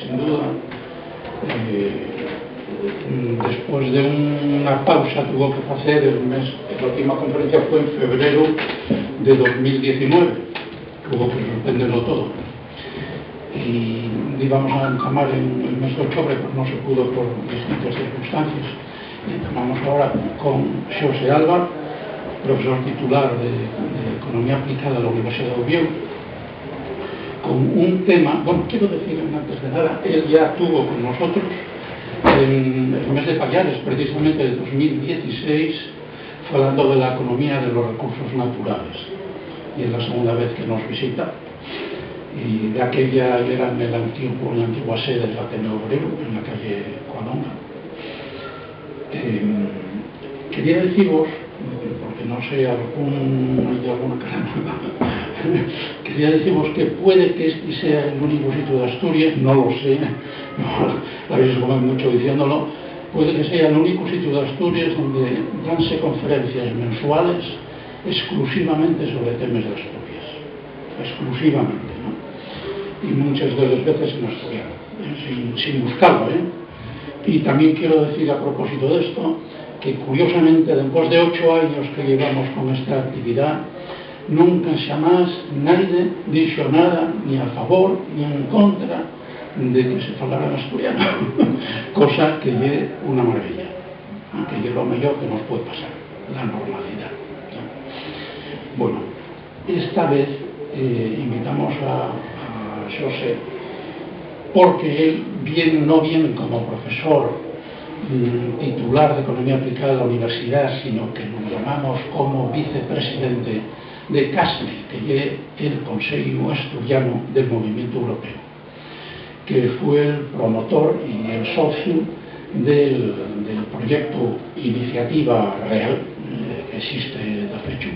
sin duda. Después de una pausa tuvo que hacer la última conferencia fue en febrero de 2019, tuvo que suspenderlo todo. Y íbamos a encamar en el mes de octubre, pero no se pudo por distintas circunstancias. Y encamamos ahora con Xosé Álvar, profesor titular de Economía Aplicada de la Universidad de Oviedo, con un tema, bueno, quiero decir antes de nada, él ya tuvo con nosotros en el mes de Pallares, precisamente de 2016, hablando de la economía de los recursos naturales. Y es la segunda vez que nos visita. Y de aquella era en la antigua sede del Ateneo Obrero, en la calle Coadonga. Quería deciros, porque no sé, alguna cara nueva, quería deciros que puede que este sea el único sitio de Asturias, no lo sé, no, habéis escuchado mucho diciéndolo, puede que sea el único sitio de Asturias donde danse conferencias mensuales exclusivamente sobre temas de Asturias, exclusivamente, ¿no? Y muchas de las veces en asturiano, sin buscarlo, Y también quiero decir a propósito de esto, que curiosamente después de 8 años que llevamos con esta actividad, nunca jamás nadie dijo nada ni a favor ni en contra de que se falara en asturiano, cosa que es una maravilla, que es lo mejor que nos puede pasar, la normalidad. Bueno, esta vez invitamos a Xosé porque él no viene como profesor titular de Economía Aplicada de la Universidad, sino que lo llamamos como vicepresidente de CASME, que es el Consejo Asturiano del Movimiento Europeo, que fue el promotor y el socio del proyecto Iniciativa Real, que existe de hecho,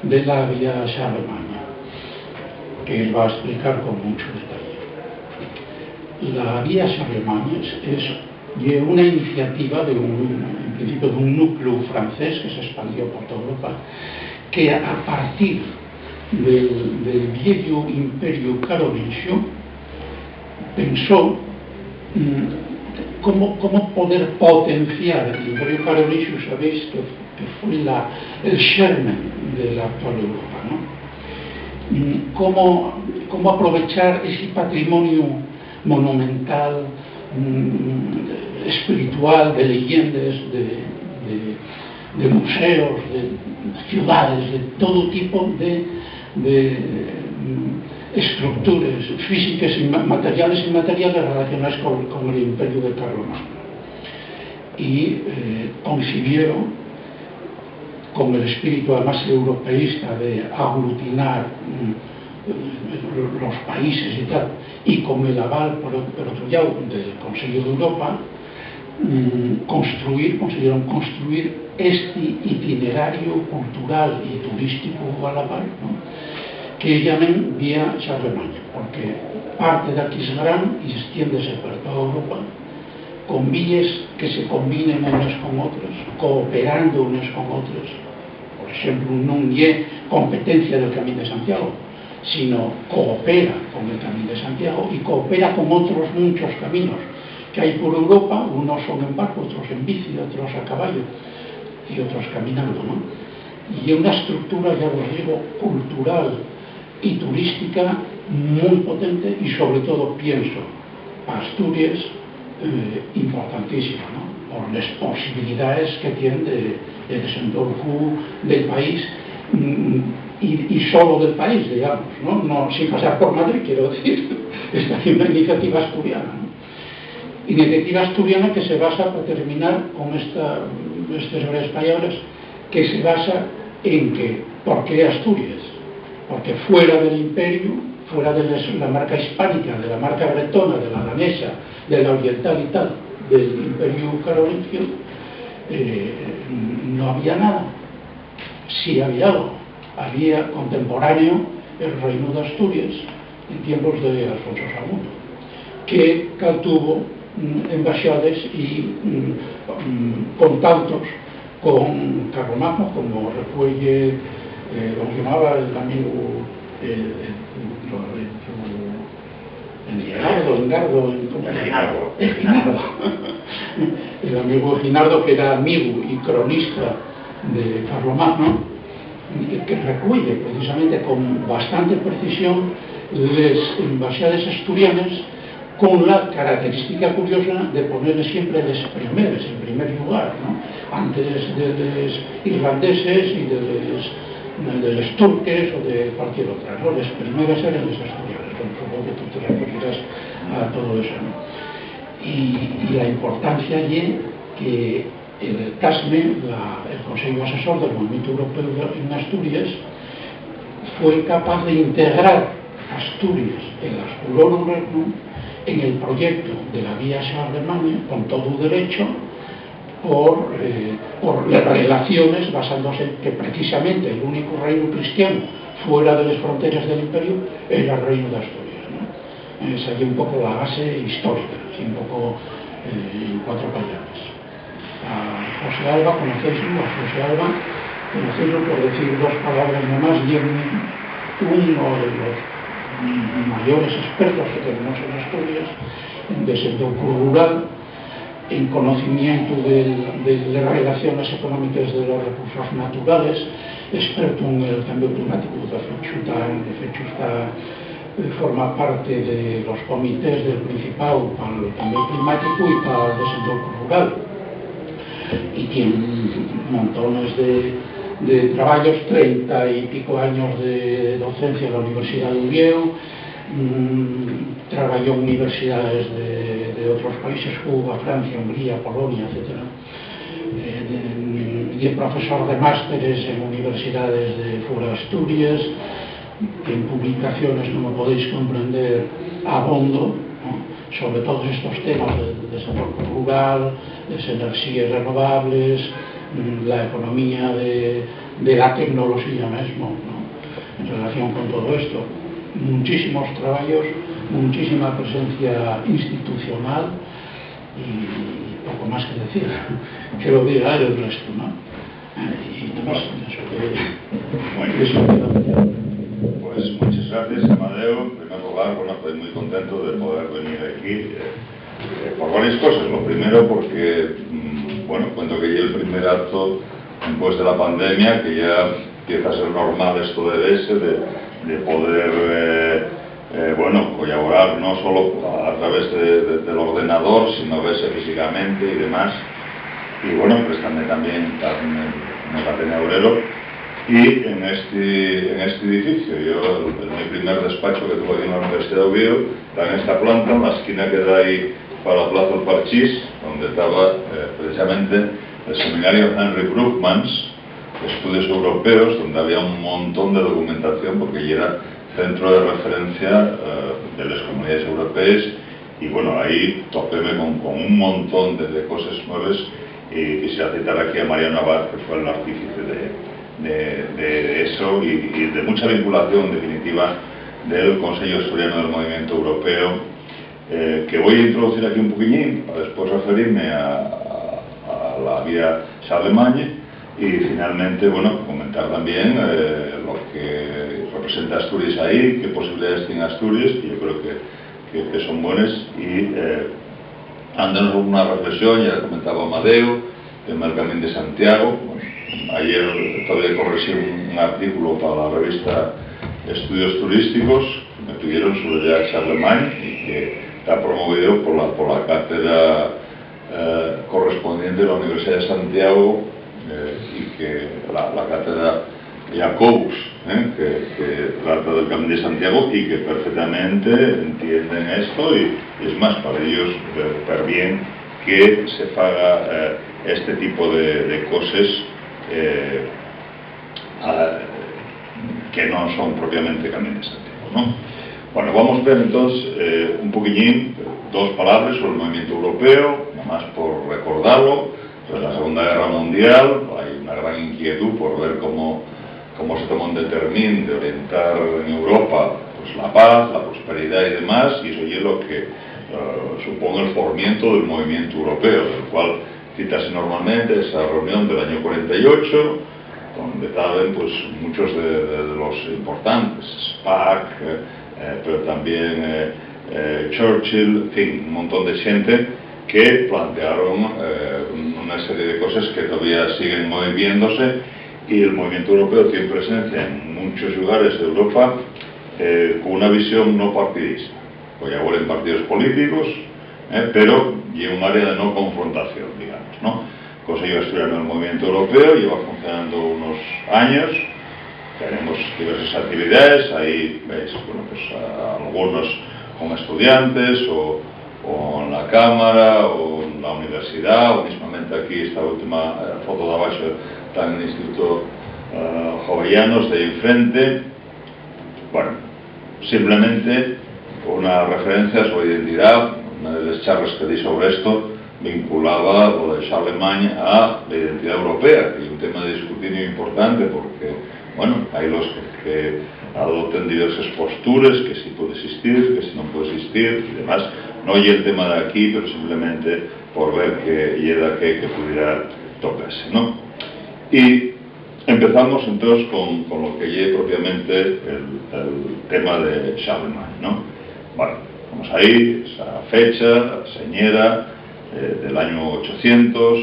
de la Vía Charlemagne, que él va a explicar con mucho detalle. La Vía Charlemagne es una iniciativa en principio de un núcleo francés que se expandió por toda Europa, que a partir del viejo imperio carolingio pensó cómo poder potenciar el imperio carolingio. Sabéis que fue el germen de la actual Europa, ¿no? Cómo aprovechar ese patrimonio monumental, espiritual, de leyendas, de museos, de ciudades, de todo tipo de estructuras físicas, materiales y inmateriales relacionadas con el imperio de Carlomagno. Y concibieron, con el espíritu además europeísta de aglutinar los países y tal, y con el aval por otro lado del Consejo de Europa, consiguieron construir este itinerario cultural y turístico a la par, ¿no? Que llaman Vía Charlemagne, porque parte de aquí es gran y extiéndese por toda Europa, con vías que se combinen unas con otras, cooperando unas con otras. Por ejemplo, no es competencia del Camino de Santiago, sino coopera con el Camino de Santiago y coopera con otros muchos caminos que hay por Europa, unos son en barco, otros en bici, otros a caballo y otros caminando, ¿no? Y una estructura, ya os digo, cultural y turística muy potente y sobre todo, pienso, Asturias, importantísima, ¿no? Por las posibilidades que tiene de desenvolver del país y solo del país, digamos, ¿no? Sin pasar por Madrid, quiero decir. Esta es una iniciativa asturiana, ¿no? Iniciativa asturiana que se basa, para terminar con estas breves palabras, que se basa en que, ¿por qué Asturias? Porque fuera del imperio, fuera de la marca hispánica, de la marca bretona, de la danesa, de la oriental y tal, del imperio carolingio, no había nada. Sí había algo. Había contemporáneo el reino de Asturias en tiempos de Alfonso II, que tuvo embaixades y contactos con Carlomagno, como recuelle lo llamaba el amigo Engardo, el amigo Ginardo, que era amigo y cronista de Carlomagno, que recuye precisamente con bastante precisión las embaixades asturianas, con la característica curiosa de ponerle siempre les primeres, en primer lugar, ¿no? Antes de los irlandeses y de los turques o de cualquier otra, ¿no? Las primeras eran las asturianas. Bueno, supongo que tú te referirás a todo eso, ¿no? Y la importancia allí que el CASME, el Consejo Asesor del Movimiento Europeo en Asturias, fue capaz de integrar Asturias en las colonias, ¿no?, en el proyecto de la Vía Charlemagne, con todo derecho, por las relaciones, basándose en que precisamente el único reino cristiano fuera de las fronteras del imperio era el reino de Asturias, ¿no? Esa es un poco la base histórica, así un poco en 4 palabras. A José Alba, conocéislo, por decir 2 palabras nomás, y uno de los mayores expertos que tenemos en Asturias, en desempeño rural, en conocimiento de las relaciones económicas de los recursos naturales, experto en el cambio climático, de hecho forma parte de los comités del Principado para el cambio climático y para el desempeño rural. Y tiene montones de trabajos, 30 y pico años de docencia en la Universidad de Oviedo, trabajó en universidades de otros países, Cuba, Francia, Hungría, Polonia, etc. Y es profesor de másteres en universidades de fuera de Asturias, en publicaciones, como podéis comprender, abondo, ¿no?, sobre todos estos temas de desarrollo rural, las energías renovables, la economía de la tecnología mismo, ¿no?, en relación con todo esto. Muchísimos trabajos, muchísima presencia institucional y poco más que decir, que lo diga el resto, ¿no? Y nada más, Pues muchas gracias, Amadeo. En primer lugar, bueno, estoy muy contento de poder venir aquí por varias cosas. Lo primero porque, bueno, cuento que ya el primer acto después de la pandemia, que ya empieza a ser normal esto de poder, bueno, colaborar no solo a través del ordenador, sino verse físicamente y demás. Y bueno, préstame también en el Ateneo Obrero. Y en este edificio, yo en mi primer despacho que tuve aquí en la Universidad de Oviedo, está en esta planta, en la esquina que da ahí para la Plaza del Parchís, donde estaba precisamente el seminario Henry Brugmans, Estudios Europeos, donde había un montón de documentación, porque ya era centro de referencia de las comunidades europeas, y bueno, ahí topéme con un montón de cosas nuevas, y quisiera citar aquí a Mariano Abad, que fue el artífice de eso y de mucha vinculación definitiva del Consejo Asturiano del Movimiento Europeo, que voy a introducir aquí un poquillín para después referirme a la Vía Charlemagne y finalmente, bueno, comentar también lo que representa Asturias ahí, qué posibilidades tiene Asturias, que yo creo que son buenas, y andarnos alguna reflexión. Ya comentaba Amadeo, el Camino de Santiago. Bueno, ayer todavía corregí un artículo para la revista Estudios Turísticos que me pidieron sobre la Charlemagne y que está promovido por la cátedra correspondiente de la Universidad de Santiago y que la cátedra Jacobus, que trata del Camino de Santiago y que perfectamente entienden esto, y es más, para ellos ver bien que se haga este tipo de cosas que no son propiamente Camino de Santiago, ¿no? Bueno, vamos a ver entonces un poquillín, 2 palabras sobre el movimiento europeo, nada más por recordarlo. Tras la Segunda Guerra Mundial hay una gran inquietud por ver cómo se tomó un determin de orientar en Europa pues, la paz, la prosperidad y demás, y eso es lo que supone el formiento del movimiento europeo, del cual citase normalmente esa reunión del año 48, donde estaban pues, muchos de los importantes, SPAC, pero también Churchill, en fin, un montón de xente que plantearon una serie de cosas que todavía siguen moviéndose, y el movimiento europeo tiene presencia en muchos lugares de Europa con una visión no partidista. Pues ya huelen partidos políticos, pero lleva un área de no confrontación, digamos, ¿no? Consejo Asturiano del movimiento europeo lleva funcionando unos años, tenemos diversas actividades, ahí veis, bueno, pues algunos con estudiantes o en la Cámara o en la universidad, o mismamente aquí esta última foto de abajo está en el Instituto Jovellanos de enfrente. Bueno, simplemente una referencia a su identidad. Una de las charlas que di sobre esto vinculaba lo de Charlemagne a la identidad europea, que es un tema de discutir importante porque, bueno, hay los que adopten diversas posturas, que sí puede existir, que sí no puede existir y demás. No hay el tema de aquí, pero simplemente por ver que llega que pudiera tocarse, ¿no? Y empezamos entonces con lo que lleve propiamente el tema de Charlemagne, ¿no? Bueno, vamos ahí, esa fecha señera del año 800,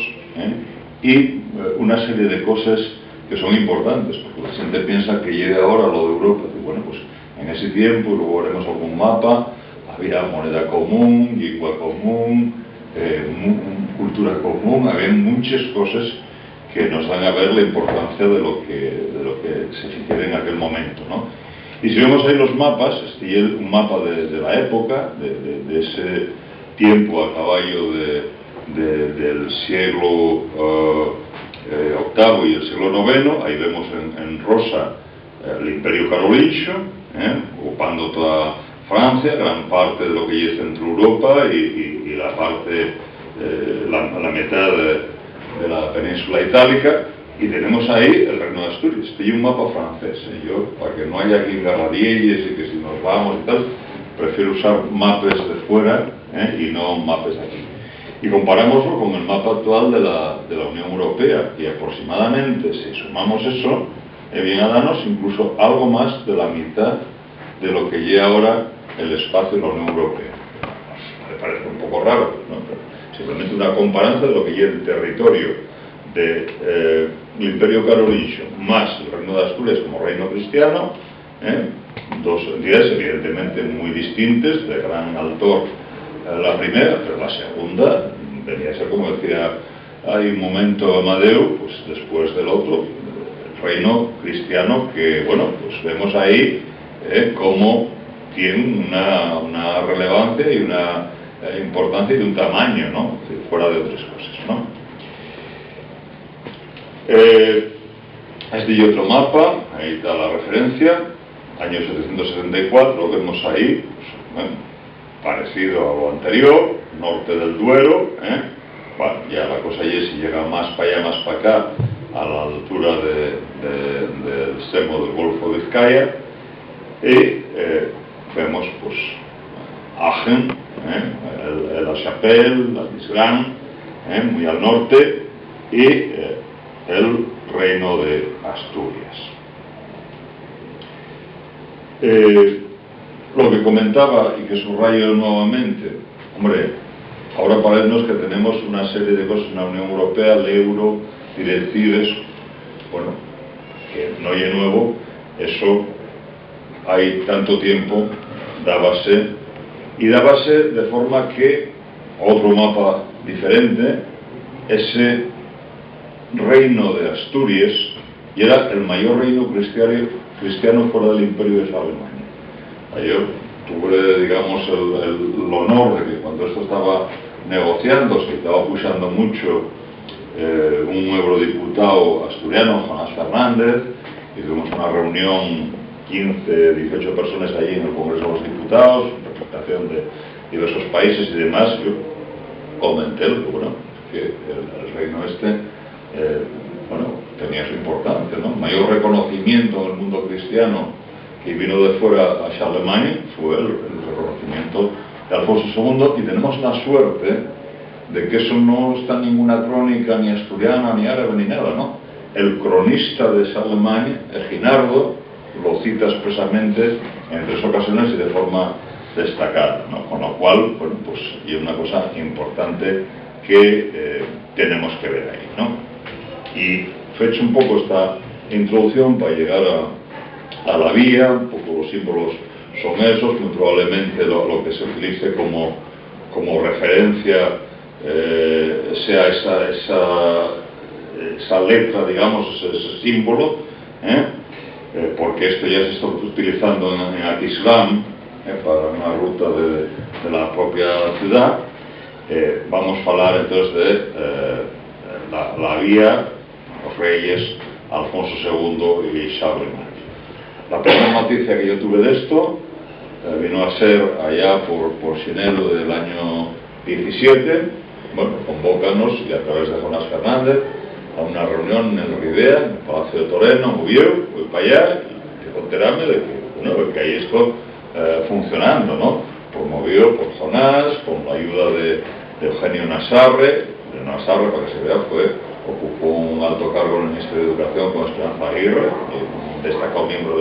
y una serie de cosas que son importantes, porque la gente piensa que llega ahora lo de Europa, y bueno, pues en ese tiempo, y luego haremos algún mapa, había moneda común, lengua común, cultura común, había muchas cosas que nos dan a ver la importancia de lo que se hiciera en aquel momento, ¿no? Y si vemos ahí los mapas, este es un mapa de la época, de ese tiempo a caballo del siglo VIII y el siglo IX. Ahí vemos en rosa el Imperio Carolingio, ocupando toda Francia, gran parte de lo que es Centro Europa y la parte, la mitad de la península itálica. Y tenemos ahí el Reino de Asturias. Este es un mapa francés. Yo, para que no haya aquí garradillas y que si nos vamos y tal, prefiero usar mapas de fuera y no mapas de aquí. Y comparámoslo con el mapa actual de la Unión Europea, y aproximadamente, si sumamos eso, viene a darnos incluso algo más de la mitad de lo que lleva ahora el espacio de la Unión Europea. Me parece un poco raro, ¿no? Pero simplemente una comparanza de lo que lleva el territorio del Imperio Carolingio más el Reino de Asturias como reino cristiano, dos entidades evidentemente muy distintas, de gran altor la primera, pero la segunda venía a ser, como decía, hay un momento Amadeo, pues después del otro, el reino cristiano, que bueno, pues vemos ahí cómo tiene una relevancia y una importancia y de un tamaño, ¿no? Fuera de otras cosas, ¿no? Este y otro mapa, ahí está la referencia, año 774, vemos ahí, pues, bueno, parecido a lo anterior, norte del Duero, bueno, ya la cosa ya si llega más para allá, más para acá, a la altura del extremo del Golfo de Vizcaya, y vemos pues Agen, La Chapelle, la Bisgrán, muy al norte, y el Reino de Asturias. Lo que comentaba y que subrayo nuevamente, hombre, ahora parece que tenemos una serie de cosas en la Unión Europea, el euro, directives, bueno, que no es nuevo, eso hay tanto tiempo, dábase de forma que otro mapa diferente, ese reino de Asturias, y era el mayor reino cristiano fuera del Imperio de Charlemagne. Yo tuve, digamos, el honor de que cuando esto estaba negociándose, estaba puxando mucho un eurodiputado asturiano, Jonás Fernández, y tuvimos una reunión, 15, 18 personas allí en el Congreso de los Diputados, representación de diversos países y demás. Yo comenté que el reino bueno, tenía su importancia, ¿no? El mayor reconocimiento en el mundo cristiano que vino de fuera a Charlemagne fue el reconocimiento de Alfonso II, y tenemos la suerte de que eso no está en ninguna crónica ni asturiana, ni árabe, ni nada, ¿no? El cronista de Charlemagne, Eginardo, lo cita expresamente en 3 ocasiones y de forma destacada, ¿no? Con lo cual, bueno, pues hay una cosa importante que tenemos que ver ahí, ¿no? Y hecho un poco esta introducción para llegar a la vía, un poco los símbolos son esos, muy probablemente lo que se utilice como referencia sea esa letra, digamos, ese símbolo, porque esto ya se está utilizando en Aquisgrán para una ruta de la propia ciudad. Vamos a hablar entonces de la vía, los reyes Alfonso II y Charlemagne. La primera noticia que yo tuve de esto vino a ser allá por enero del año 17. Bueno, convócanos, y a través de Jonás Fernández, a una reunión en Oridea, en el Palacio de Toreno, muy bien, voy para allá y enterarme de que hay esto funcionando, ¿no? Promovido por Jonás, con la ayuda de Eugenio Nassarre, para que se vea, ocupó un alto cargo en el Ministerio de Educación con Esperanza Aguirre, un destacado miembro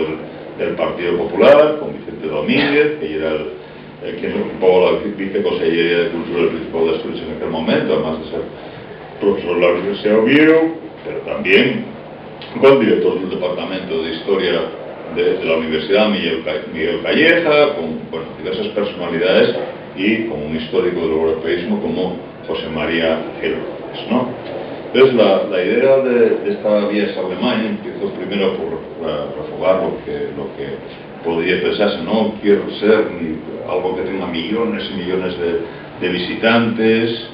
del Partido Popular, con Vicente Domínguez, que era quien ocupaba la viceconsellería de Cultura del Principado de Asturias en aquel momento, además de ser profesor de la Universidad de Oviedo, pero también con el director del Departamento de Historia de la Universidad, Miguel Calleja, con diversas personalidades y con un histórico del europeísmo como José María Herodes, ¿no? Entonces la idea de esta vía Charlemagne, empiezo primero por refogar lo que podría pensarse, no quiero ser ni algo que tenga millones y millones de visitantes.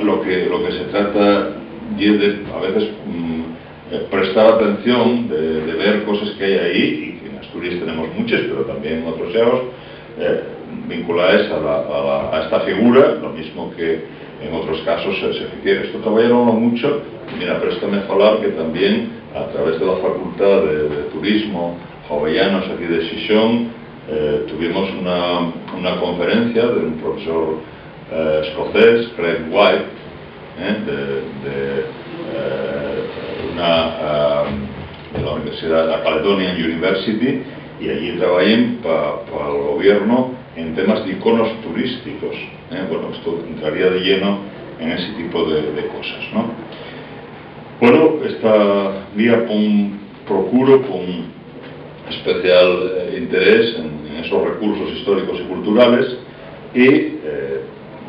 Lo que se trata es de a veces prestar atención, de ver cosas que hay ahí, y que en Asturias tenemos muchas, pero también en otros sitios, vinculadas a esta figura, lo mismo que en otros casos se refiere. Esto trabajaron mucho, mira, préstame a hablar que también a través de la Facultad de Turismo Jovellanos aquí de Xixón tuvimos una conferencia de un profesor escocés, Craig White, de la Universidad de Caledonian University, y allí trabajé para el gobierno en temas de iconos turísticos. Bueno, esto entraría de lleno en ese tipo de cosas, ¿no? Bueno, esta vía procuro con especial interés en esos recursos históricos y culturales, y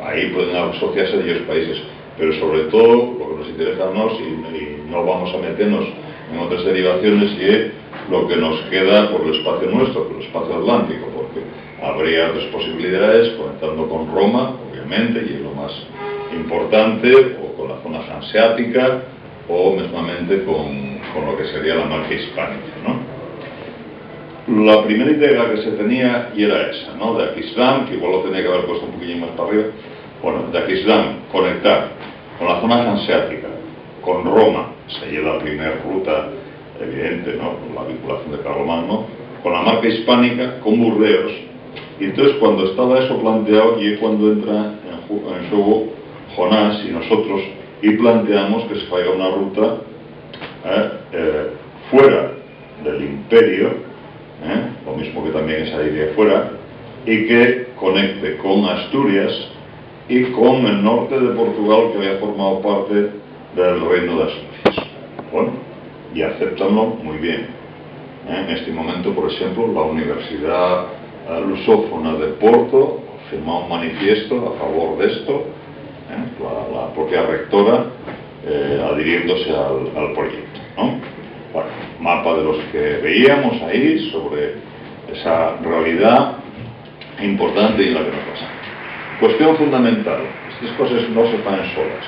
ahí pueden asociarse ellos países, pero sobre todo lo que nos interesa a nosotros, y no vamos a meternos en otras derivaciones, y es lo que nos queda por el espacio nuestro, por el espacio atlántico, porque habría otras posibilidades conectando con Roma, obviamente, y es lo más importante, o con la zona hanseática, o mismamente con lo que sería la marca hispánica, ¿no? La primera idea que se tenía y era esa, ¿no? De Aquisgrán, que igual lo tenía que haber puesto un poquillo más para arriba. Bueno, de Aquisgrán, conectar con la zona hanseática, con Roma, sería la primera ruta evidente, ¿no? Con la vinculación de Carlomagno, con la marca hispánica, con Burdeos. Y entonces, cuando estaba eso planteado, y es cuando entra en juego Jonás y nosotros, y planteamos que se haga una ruta fuera del imperio, lo mismo que también esa idea fuera, y que conecte con Asturias y con el norte de Portugal, que había formado parte del reino de Asturias. Bueno, y aceptanlo muy bien. En este momento, por ejemplo, la Universidad Lusófona de Porto firmó un manifiesto a favor de esto, la propia rectora adhiriéndose al proyecto, ¿no? Bueno, mapa de los que veíamos ahí sobre esa realidad importante y en la que nos pasa. Cuestión fundamental: estas cosas no se van solas.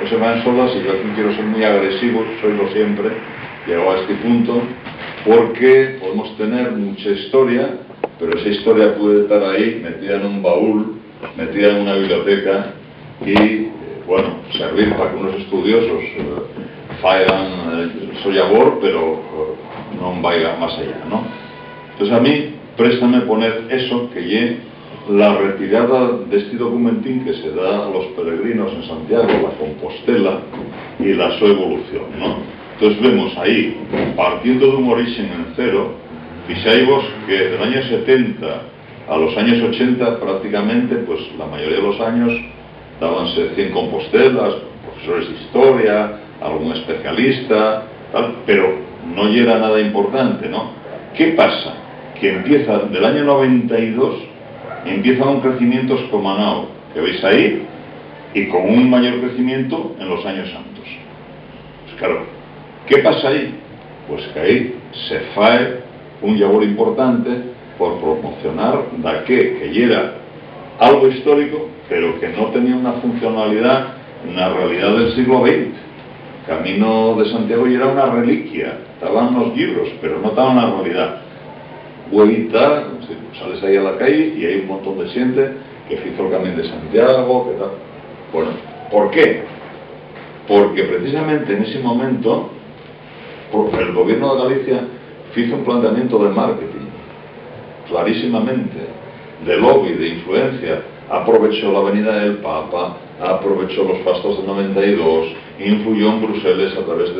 No se van solas, y yo aquí quiero ser muy agresivo, soy lo siempre, llego a este punto, porque podemos tener mucha historia, pero esa historia puede estar ahí, metida en un baúl, metida en una biblioteca, y, bueno, servir para que unos estudiosos fagan su labor, pero no vaya más allá, ¿no? Entonces a mí, préstame poner eso, que lle la retirada de este documentín que se da a los peregrinos en Santiago, la Compostela, y la su evolución, ¿no? Entonces vemos ahí, partiendo de un origen en cero, fixaivos que del año 70 a los años 80 prácticamente, pues la mayoría de los años dábanse 100 compostelas, profesores de historia, algún especialista, tal, pero no era nada importante, ¿no? ¿Qué pasa? Que empieza, del año 92, empieza un crecimiento escomanado, que veis ahí, y con un mayor crecimiento en los años santos. Pues claro, ¿qué pasa ahí? Pues que ahí se fae un labor importante por promocionar da que era algo histórico, pero que no tenía una funcionalidad en la realidad del siglo XX. Camino de Santiago ya era una reliquia, estaban en los libros, pero no estaba en la realidad. Huevita, sales ahí a la calle y hay un montón de gente que hizo el Camino de Santiago, que tal. Bueno, ¿por qué? Porque precisamente en ese momento el gobierno de Galicia hizo un planteamiento de marketing, clarísimamente, de lobby, de influencia. Aprovechó la Avenida del Papa, aprovechó los fastos del 92, influyó en Bruselas a través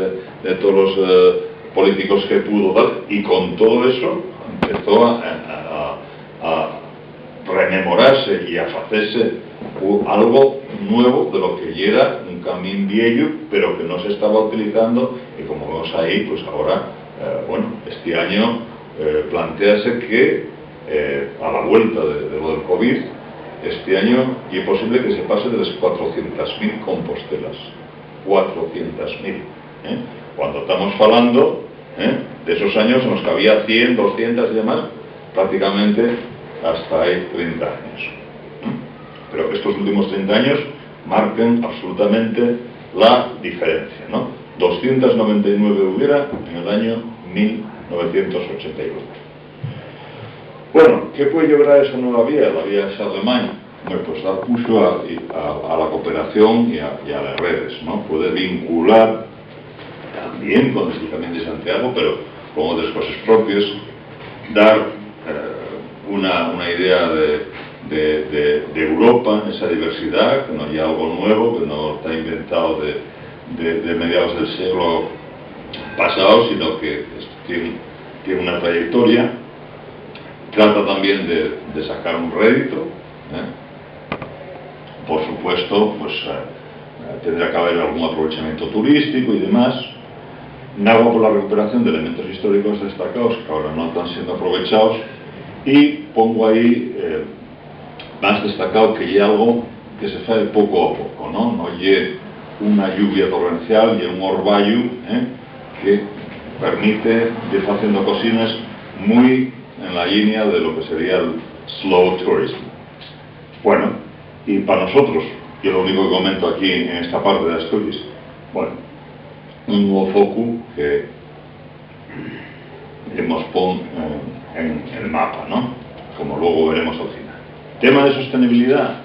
de todos los políticos que pudo dar, y con todo eso empezó a rememorarse y a hacerse algo nuevo de lo que ya era un camino viejo, pero que no se estaba utilizando, y como vemos ahí, pues ahora, bueno, este año plantease que a la vuelta de lo del COVID, este año y es posible que se pase de las 400.000 compostelas. 400.000. Cuando estamos hablando de esos años en los que había 100, 200 y demás, prácticamente hasta hay 30 años. Pero que estos últimos 30 años marcan absolutamente la diferencia, ¿no? 299 hubiera en el año 1988. Bueno, ¿qué puede llevar a esa nueva vía? La vía es Alemania. Bueno, pues dar uso a la cooperación y a las redes, ¿no? Puede vincular también con el Camino de Santiago, pero con otras cosas propias, dar una idea de Europa, esa diversidad, que no hay algo nuevo, que no está inventado de mediados del siglo pasado, sino que tiene una trayectoria. Trata también de sacar un rédito, por supuesto, pues tendrá que haber algún aprovechamiento turístico y demás. Nada por la recuperación de elementos históricos destacados que ahora no están siendo aprovechados, y pongo ahí más destacado que hay algo que se hace poco a poco, no hay una lluvia torrencial y un orvallo que permite ir haciendo cocinas muy en la línea de lo que sería el slow tourism. Bueno, y para nosotros, yo lo único que comento aquí en esta parte de Asturias, bueno, un nuevo foco que hemos puesto en el mapa, ¿no? Como luego veremos al final. Tema de sostenibilidad,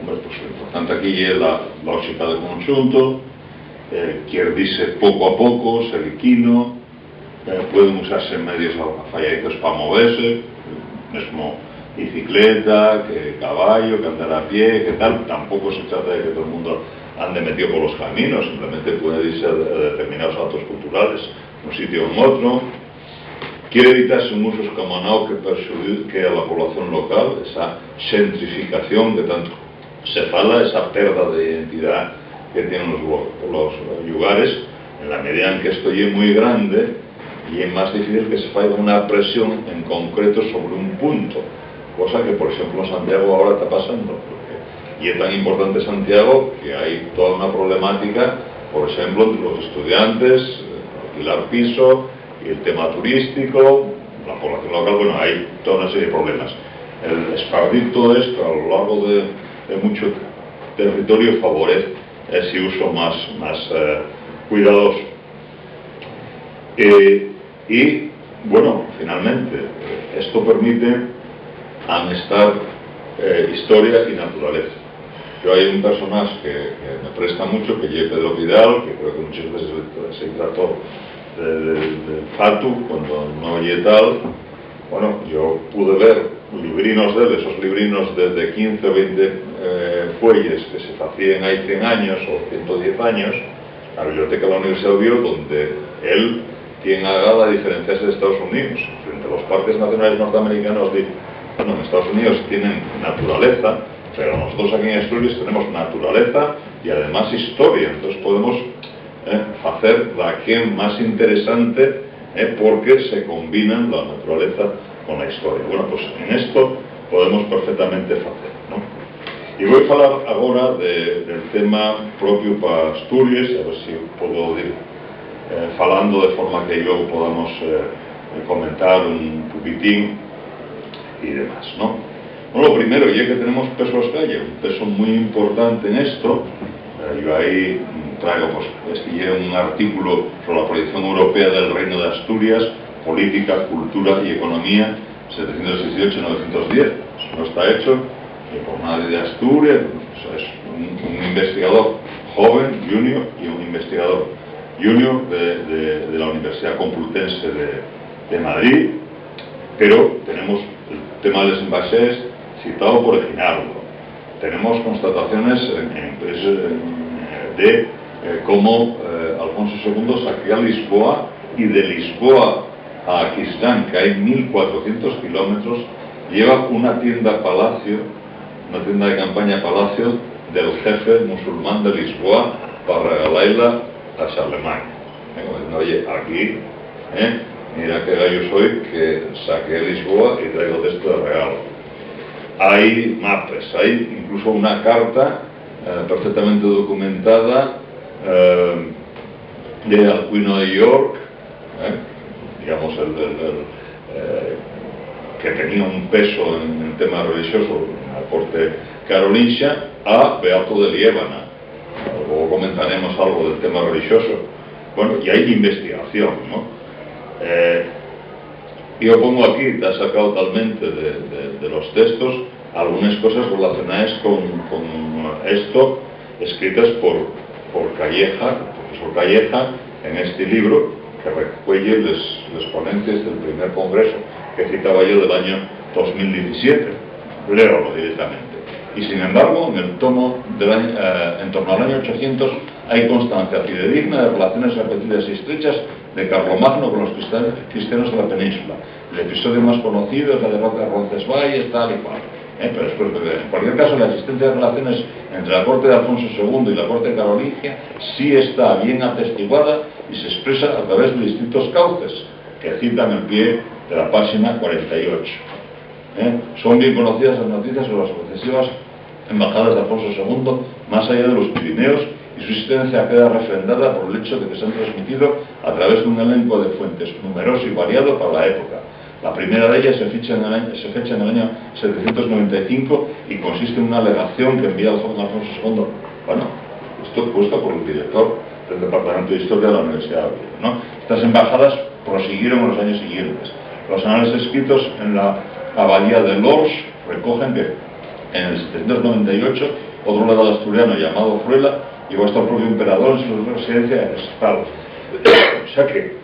bueno, pues lo importante aquí es la lógica del conjunto, quiere decir poco a poco, seriquino, pueden usarse medios falladitos para moverse, mismo bicicleta, que caballo, que andar a pie, que tal. Tampoco se trata de que todo el mundo ande metido por los caminos, simplemente puede irse a determinados actos culturales, un sitio o en otro. Quiere evitarse un uso escamonado que perjudique a la población local, esa gentrificación que tanto se fala, esa pérdida de identidad que tienen los lugares, en la medida en que esto es muy grande y es más difícil que se haga una presión en concreto sobre un punto, cosa que por ejemplo en Santiago ahora está pasando, y es tan importante Santiago que hay toda una problemática, por ejemplo, entre los estudiantes, alquilar piso, y el tema turístico, la población local, bueno, hay toda una serie de problemas. El esparcir todo esto a lo largo de mucho territorio favorece ese uso más cuidadoso. Y, bueno, finalmente, esto permite amestar historia y naturaleza. Yo hay un personaje que me presta mucho, que es Pedro Pidal, que creo que muchas veces se trató del Fatu, cuando no oye tal. Bueno, yo pude ver librinos de él, esos librinos de 15 o 20 fuelles que se hacían ahí 100 años o 110 años, la biblioteca de la Universidad de Oviedo, donde él tiene agada a diferenciarse de Estados Unidos frente a los parques nacionales norteamericanos. bueno, en Estados Unidos tienen naturaleza, pero nosotros aquí en Asturias tenemos naturaleza y además historia, entonces podemos hacer la que más interesante porque se combinan la naturaleza con la historia. Bueno, pues en esto podemos perfectamente hacer, ¿no? Y voy a hablar ahora del tema propio para Asturias, a ver si puedo ir falando de forma que luego podamos comentar un poquitín y demás, ¿no? Bueno, lo primero, ya que tenemos peso a escala, un peso muy importante en esto, yo ahí traigo pues un artículo sobre la proyección europea del Reino de Asturias, política, cultura y economía, 718-910. Eso no está hecho ni por nadie de Asturias, es un investigador joven, junior, y un investigador junior de la Universidad Complutense de Madrid, pero tenemos el tema de los embalses citado por Eginaldo. Tenemos constataciones de cómo Alfonso II saquea a Lisboa, y de Lisboa a Aquisgrán, que hay 1400 kilómetros, lleva una tienda palacio, una tienda de campaña palacio del jefe musulmán de Lisboa para regalarla a Charlemagne. Oye, aquí, mira qué gallo soy, que saqué Lisboa y traigo de esto de regalo. Hay mapas, hay incluso una carta perfectamente documentada de Alcuino de York, digamos, que tenía un peso en el tema religioso en la corte carolingia, a Beato de Liébana. Luego comentaremos algo del tema religioso. Bueno, y hay investigación, ¿no? Yo pongo aquí, te ha sacado totalmente de los textos, algunas cosas relacionadas con esto, escritas por Calleja, el profesor Calleja, en este libro, que recuelle las ponencias del primer congreso que citaba yo del año 2017. Léalo directamente. Y sin embargo, en el tomo en torno al año 800 hay constancia fidedigna de relaciones repetidas y estrechas de Carlomagno con los cristianos de la península. El episodio más conocido es la derrota de Roncesvalles, tal y cual. Pero después, en cualquier caso, la existencia de relaciones entre la corte de Alfonso II y la corte carolingia sí está bien atestiguada y se expresa a través de distintos cauces que citan el pie de la página 48. Son bien conocidas las noticias sobre las sucesivas embajadas de Alfonso II más allá de los Pirineos, y su existencia queda refrendada por el hecho de que se han transmitido a través de un elenco de fuentes numeroso y variado para la época. La primera de ellas se fecha en el año 795 y consiste en una alegación que envía al joven Alfonso II. Bueno, esto puesto por el director del Departamento de Historia de la Universidad de Oviedo, ¿no? Estas embajadas prosiguieron en los años siguientes. Los anales escritos en la abadía de Lors recogen que en el 798 otro legal asturiano llamado Fruela llegó hasta el propio emperador en su residencia en Estal. O sea que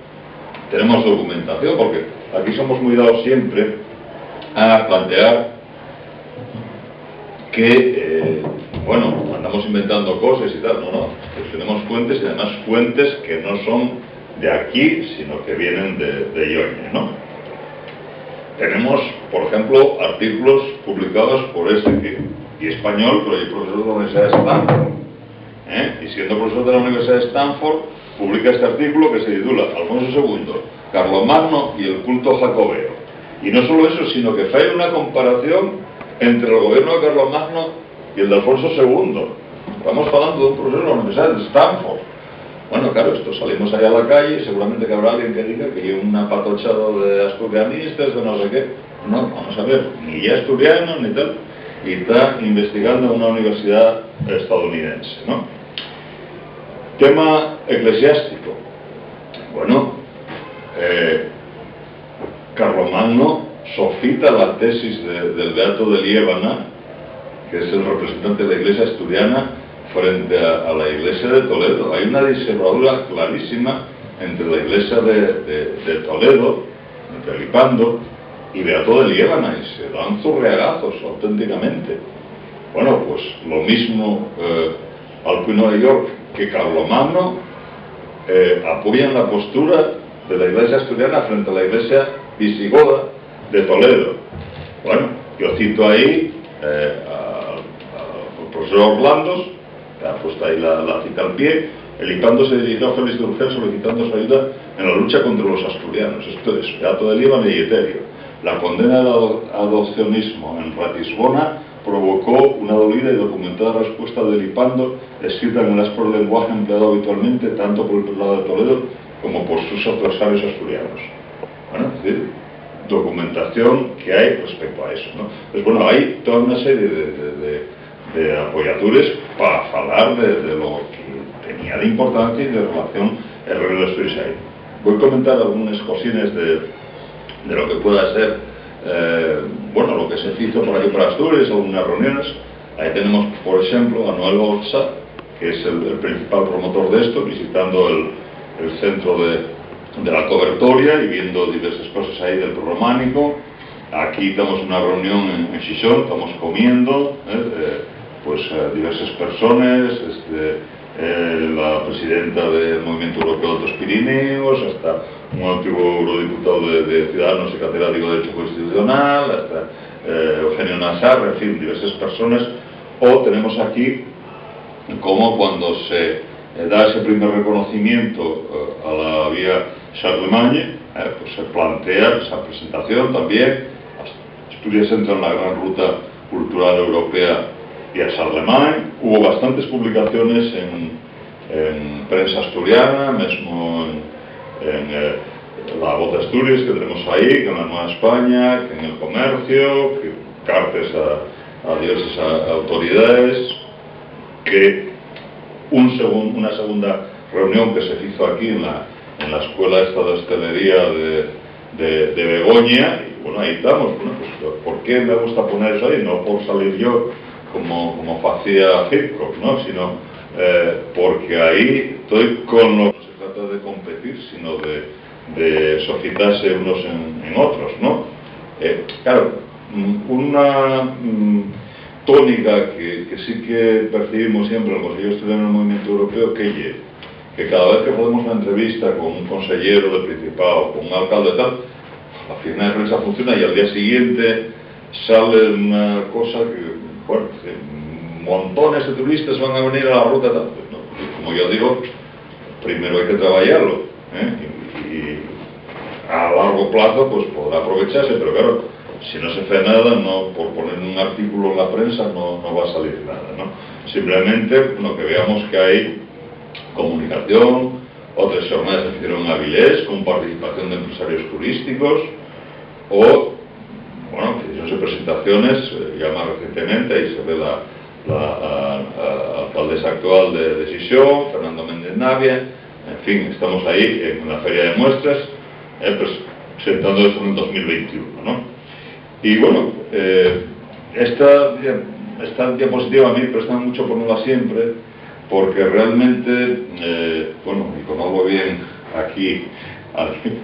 tenemos documentación, porque aquí somos muy dados siempre a plantear que, bueno, andamos inventando cosas y tal. No, pues tenemos fuentes, y además fuentes que no son de aquí, sino que vienen de Ionia, ¿no? Tenemos, por ejemplo, artículos publicados por y español, pero yo profesor de la Universidad de Stanford. Y siendo profesor de la Universidad de Stanford, publica este artículo que se titula Alfonso II, Carlomagno y el culto jacobeo. Y no solo eso, sino que hay una comparación entre el gobierno de Carlomagno y el de Alfonso II. Estamos hablando de un profesor de la Universidad de Stanford. Bueno, claro, esto salimos allá a la calle y seguramente que habrá alguien que diga que hay un apatochado de asturianistas, de no sé qué. No, vamos a ver, ni ya asturiano ni tal, y está investigando en una universidad estadounidense, ¿no? Tema eclesiástico. Bueno, Carlomagno sofita la tesis del Beato de Liébana, que es el representante de la iglesia asturiana, frente a la iglesia de Toledo. Hay una diservadura clarísima entre la iglesia de Toledo, entre Lipando, y Beato de Liébana, y se dan zurriagazos auténticamente. Bueno, pues lo mismo Alcuino de York que Carlomagno apoyan la postura de la iglesia asturiana frente a la iglesia visigoda de Toledo. Bueno, Yo cito ahí al profesor Orlandos, que ha puesto ahí la cita al pie. El IPANDO se dirigió a Félix de Urgel solicitando su ayuda en la lucha contra los asturianos. Esto es Beato de Líbano y Eterio. La condena del adopcionismo en Ratisbona provocó una dolida y documentada respuesta del IPANDO, escrita en el áspero lenguaje empleado habitualmente tanto por el prelado de Toledo como por sus adversarios asturianos. Bueno, es decir, documentación que hay respecto a eso, ¿no? Pues bueno, hay toda una serie de apoyatures para hablar de lo que tenía de importancia y de relación el rey de los Asturias ahí. Voy a comentar algunas cosines de lo que pueda ser, bueno, lo que se hizo por aquí para Asturias, algunas reuniones. Ahí tenemos, por ejemplo, a Noel Bolsa, que es el principal promotor de esto, visitando el centro de la cobertoria y viendo diversas cosas ahí del prerrománico. Aquí estamos una reunión en Xixón, estamos comiendo, diversas personas, la presidenta del Movimiento Europeo de los Pirineos, hasta un antiguo eurodiputado de Ciudadanos y catedrático de Derecho Constitucional, hasta Eugenio Nassar, en fin, diversas personas. O tenemos aquí como cuando se da ese primer reconocimiento a la vía Charlemagne, pues se plantea esa presentación también. Asturias entra en la gran ruta cultural europea y a Charlemagne. Hubo bastantes publicaciones en prensa asturiana, mismo en la Voz de Asturias que tenemos ahí, que en la Nueva España, que en el Comercio, que cartas a diversas autoridades, que una segunda reunión que se hizo aquí en la escuela esta de hostelería de Begoña, y bueno, ahí estamos. Bueno, pues, ¿por qué me gusta poner eso ahí? No por salir yo como hacía Hitchcock, ¿no? Sino porque ahí estoy con lo que no se trata de competir, sino de societarse unos en otros, ¿no? Claro, una tónica que sí que percibimos siempre en el Consejo Asturiano del Movimiento Europeo, que cada vez que podemos una entrevista con un consejero de Principado, con un alcalde y tal, la oficina de prensa funciona y al día siguiente sale una cosa que, bueno, montones de turistas van a venir a la ruta tal. No, como yo digo, primero hay que trabajarlo, y a largo plazo pues podrá aprovecharse, pero claro, si no se hace nada, no, por poner un artículo en la prensa no va a salir nada, ¿no? Simplemente lo que veamos que hay comunicación. Otras jornadas se hicieron en Avilés con participación de empresarios turísticos, o bueno, hicieron presentaciones ya más recientemente. Ahí se ve la alcaldesa actual de Xixón, Fernando Méndez Navia. En fin, estamos ahí en la feria de muestras, presentando eso en el 2021, ¿no? Y bueno, esta diapositiva a mí me presta mucho ponerla siempre, porque realmente, bueno, y conozco bien aquí,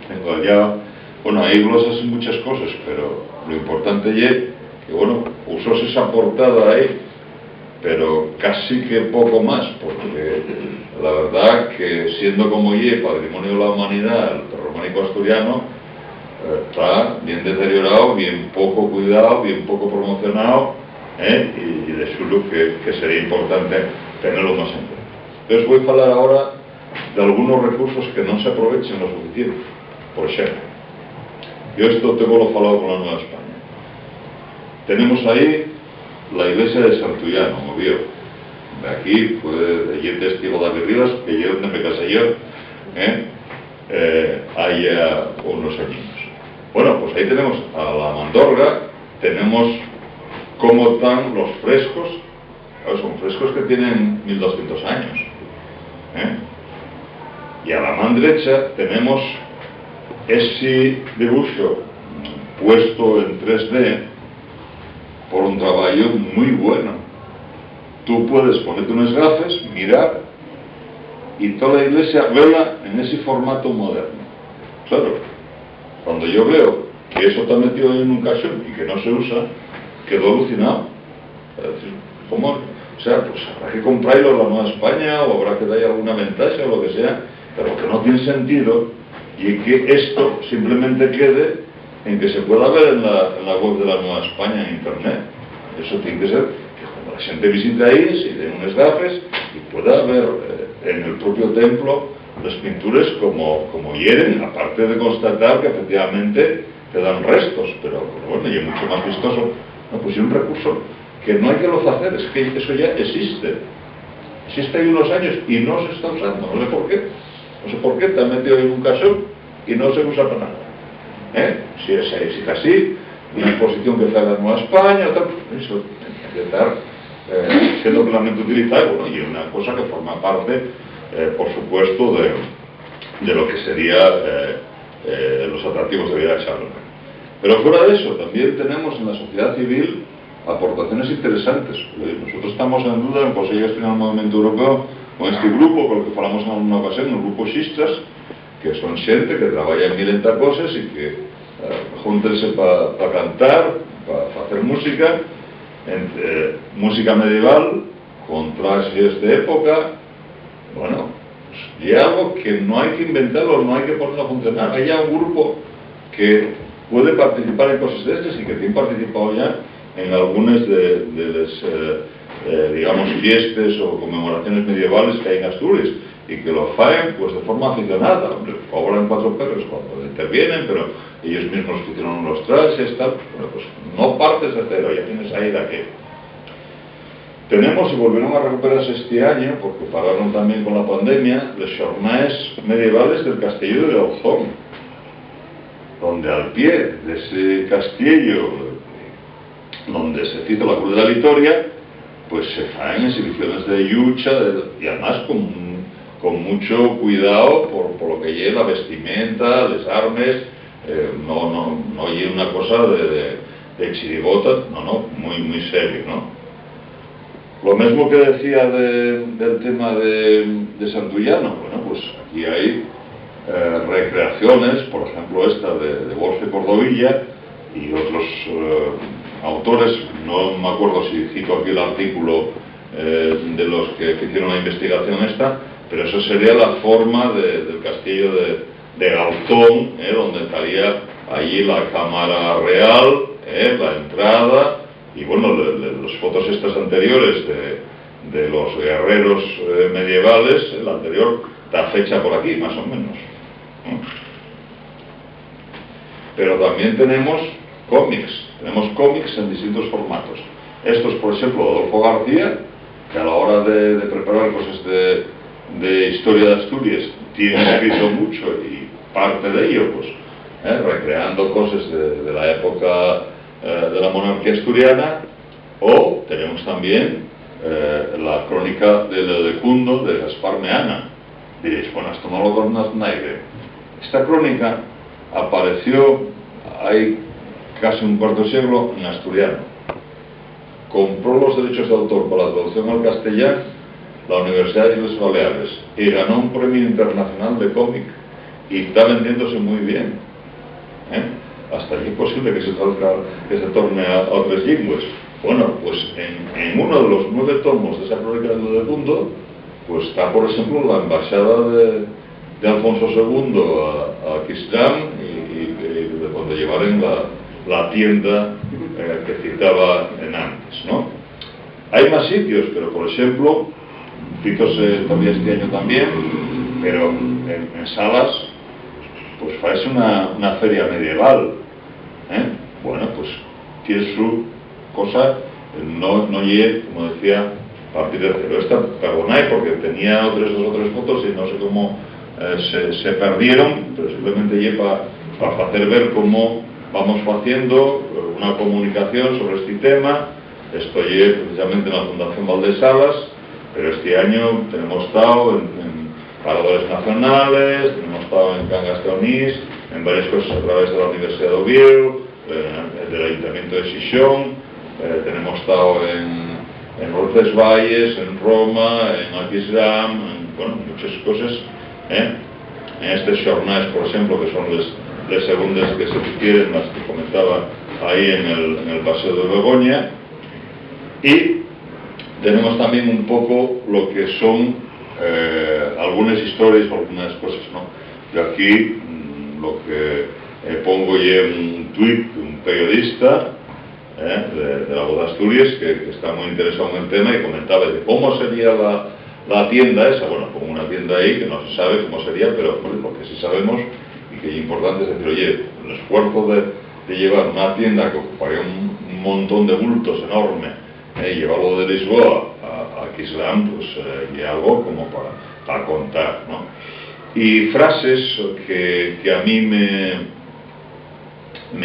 tengo allá, bueno, hay glosas en muchas cosas, pero lo importante es que, bueno, usóse esa portada ahí, pero casi que poco más, porque la verdad que siendo como Patrimonio de la Humanidad, el prerrománico asturiano, está bien deteriorado, bien poco cuidado, bien poco promocionado, y de su luz que sería importante tenerlo más en cuenta. Entonces voy a hablar ahora de algunos recursos que no se aprovechen lo suficiente. Por ejemplo, yo esto tengo lo falado con la Nueva España. Tenemos ahí la iglesia de Santullano, obvio. De aquí, pues, allí testigo David Rivas, que yo donde me casé yo, hay ya unos años. Bueno, pues ahí tenemos a la Mandorga, tenemos cómo están los frescos. Claro, son frescos que tienen 1200 años. Y a la mano derecha tenemos ese dibujo puesto en 3D por un trabajo muy bueno. Tú puedes ponerte unas gafas, mirar, y toda la iglesia vela en ese formato moderno. Claro, cuando yo veo que eso está metido ahí en un cajón y que no se usa, quedo alucinado. ¿Cómo? O sea, pues habrá que comprarlo en la Nueva España, o habrá que darle alguna ventaja o lo que sea, pero que no tiene sentido, y que esto simplemente quede en que se pueda ver en la web de la Nueva España en internet. Eso tiene que ser que cuando la gente visite ahí, se den unos gafes y pueda ver en el propio templo las pinturas como hieren, aparte de constatar que efectivamente quedan restos, pero bueno, y es mucho más vistoso. No, pues es un recurso que no hay que lo hacer, es que eso ya existe hay unos años y no se está usando, no sé por qué, está metido en un cajón y no se usa para nada. Si es así, una exposición que haga en Nueva España, eso tiene que estar siendo plenamente utilizado, ¿no? Y una cosa que forma parte, por supuesto, de lo que sería los atractivos de vida de Charlemagne. Pero fuera de eso, también tenemos en la sociedad civil aportaciones interesantes. Nosotros estamos en duda en conseguir gestionar el movimiento europeo con este grupo, con el que falamos en alguna ocasión, el grupo Xistas, que son xente que traballa en milenta cosas y que júntense para cantar, para hacer música, música medieval, con trajes de época. Bueno, pues, y algo que no hay que inventarlo, no hay que ponerlo a funcionar. Hay ya un grupo que puede participar en cosas de estas y que tiene participado ya en algunas de las, digamos, fiestas o conmemoraciones medievales que hay en Asturias, y que lo hacen pues de forma aficionada, hombre, cobran 4 perros cuando intervienen, pero ellos mismos hicieron los trajes, tal. Bueno, pues no partes de cero, ya tienes ahí la que. Tenemos, y volvieron a recuperarse este año, porque pararon también con la pandemia, las jornadas medievales del castillo de Auzón, donde al pie de ese castillo, donde se cita la Cruz de la Victoria, pues se hacen exhibiciones de lucha, y además con mucho cuidado por lo que lleva la vestimenta, las armas, no lleva una cosa de chirigota, muy serio, ¿no? Lo mismo que decía del tema de Santullano, bueno, pues aquí hay recreaciones, por ejemplo esta de Borja Cordovilla y otros autores, no me acuerdo si cito aquí el artículo de los que hicieron la investigación esta, pero eso sería la forma del castillo de Garzón, donde estaría allí la cámara real, la entrada, y bueno, las fotos estas anteriores de los guerreros medievales, la anterior está fecha por aquí, más o menos, ¿no? Pero también tenemos cómics en distintos formatos. Estos, por ejemplo, Adolfo García, que a la hora de preparar cosas de historia de Asturias tiene escrito mucho, y parte de ello, pues, recreando cosas de la época de la monarquía asturiana. O tenemos también la crónica de Leodecundo de Gaspar Meana. Diréis, bueno, esto no lo conoce nadie. Esta crónica apareció hay casi un cuarto de siglo en asturiano. Compró los derechos de autor para la traducción al castellano la Universidad de Islas Baleares y ganó un premio internacional de cómic, y está vendiéndose muy bien. Hasta aquí es posible que se torne a otras lenguas. Bueno, pues en uno de los 9 tomos de esa crónica de Leodecundo, pues está, por ejemplo, la embajada de Alfonso II a Quisram, y de cuando llevaron la tienda que citaba en antes, ¿no? Hay más sitios, pero por ejemplo, citose todavía este año también, pero en Salas, pues parece una feria medieval, Bueno, pues tiene su cosa, no lleve, como decía, partir de cero. Esta, perdonáis, porque tenía dos o tres fotos y no sé cómo se perdieron, pero simplemente lleve para hacer ver cómo vamos haciendo una comunicación sobre este tema. Estoy precisamente en la Fundación Valdesalas, pero este año tenemos estado en paradores nacionales, tenemos estado en Cangas de Onís, en varias cosas a través de la Universidad de Oviedo, del Ayuntamiento de Xixón, tenemos estado en Roncesvalles, en Roma, en Aquisgrán, bueno, muchas cosas, en estas jornadas, por ejemplo, que son las segundas que se quieren, las que comentaba ahí en el Paseo de Begoña. Y tenemos también un poco lo que son algunas historias, algunas cosas, ¿no? Yo aquí lo que pongo un tuit de un periodista de La Voz de Asturias que está muy interesado en el tema y comentaba de cómo sería la tienda esa. Bueno, como una tienda ahí que no se sabe cómo sería, pero lo que sí sabemos y que es importante es decir, oye, el esfuerzo de llevar una tienda que ocuparía un montón de bultos enorme y llevarlo de Lisboa a Quislam, pues y algo como para contar, ¿no? Y frases que a mí me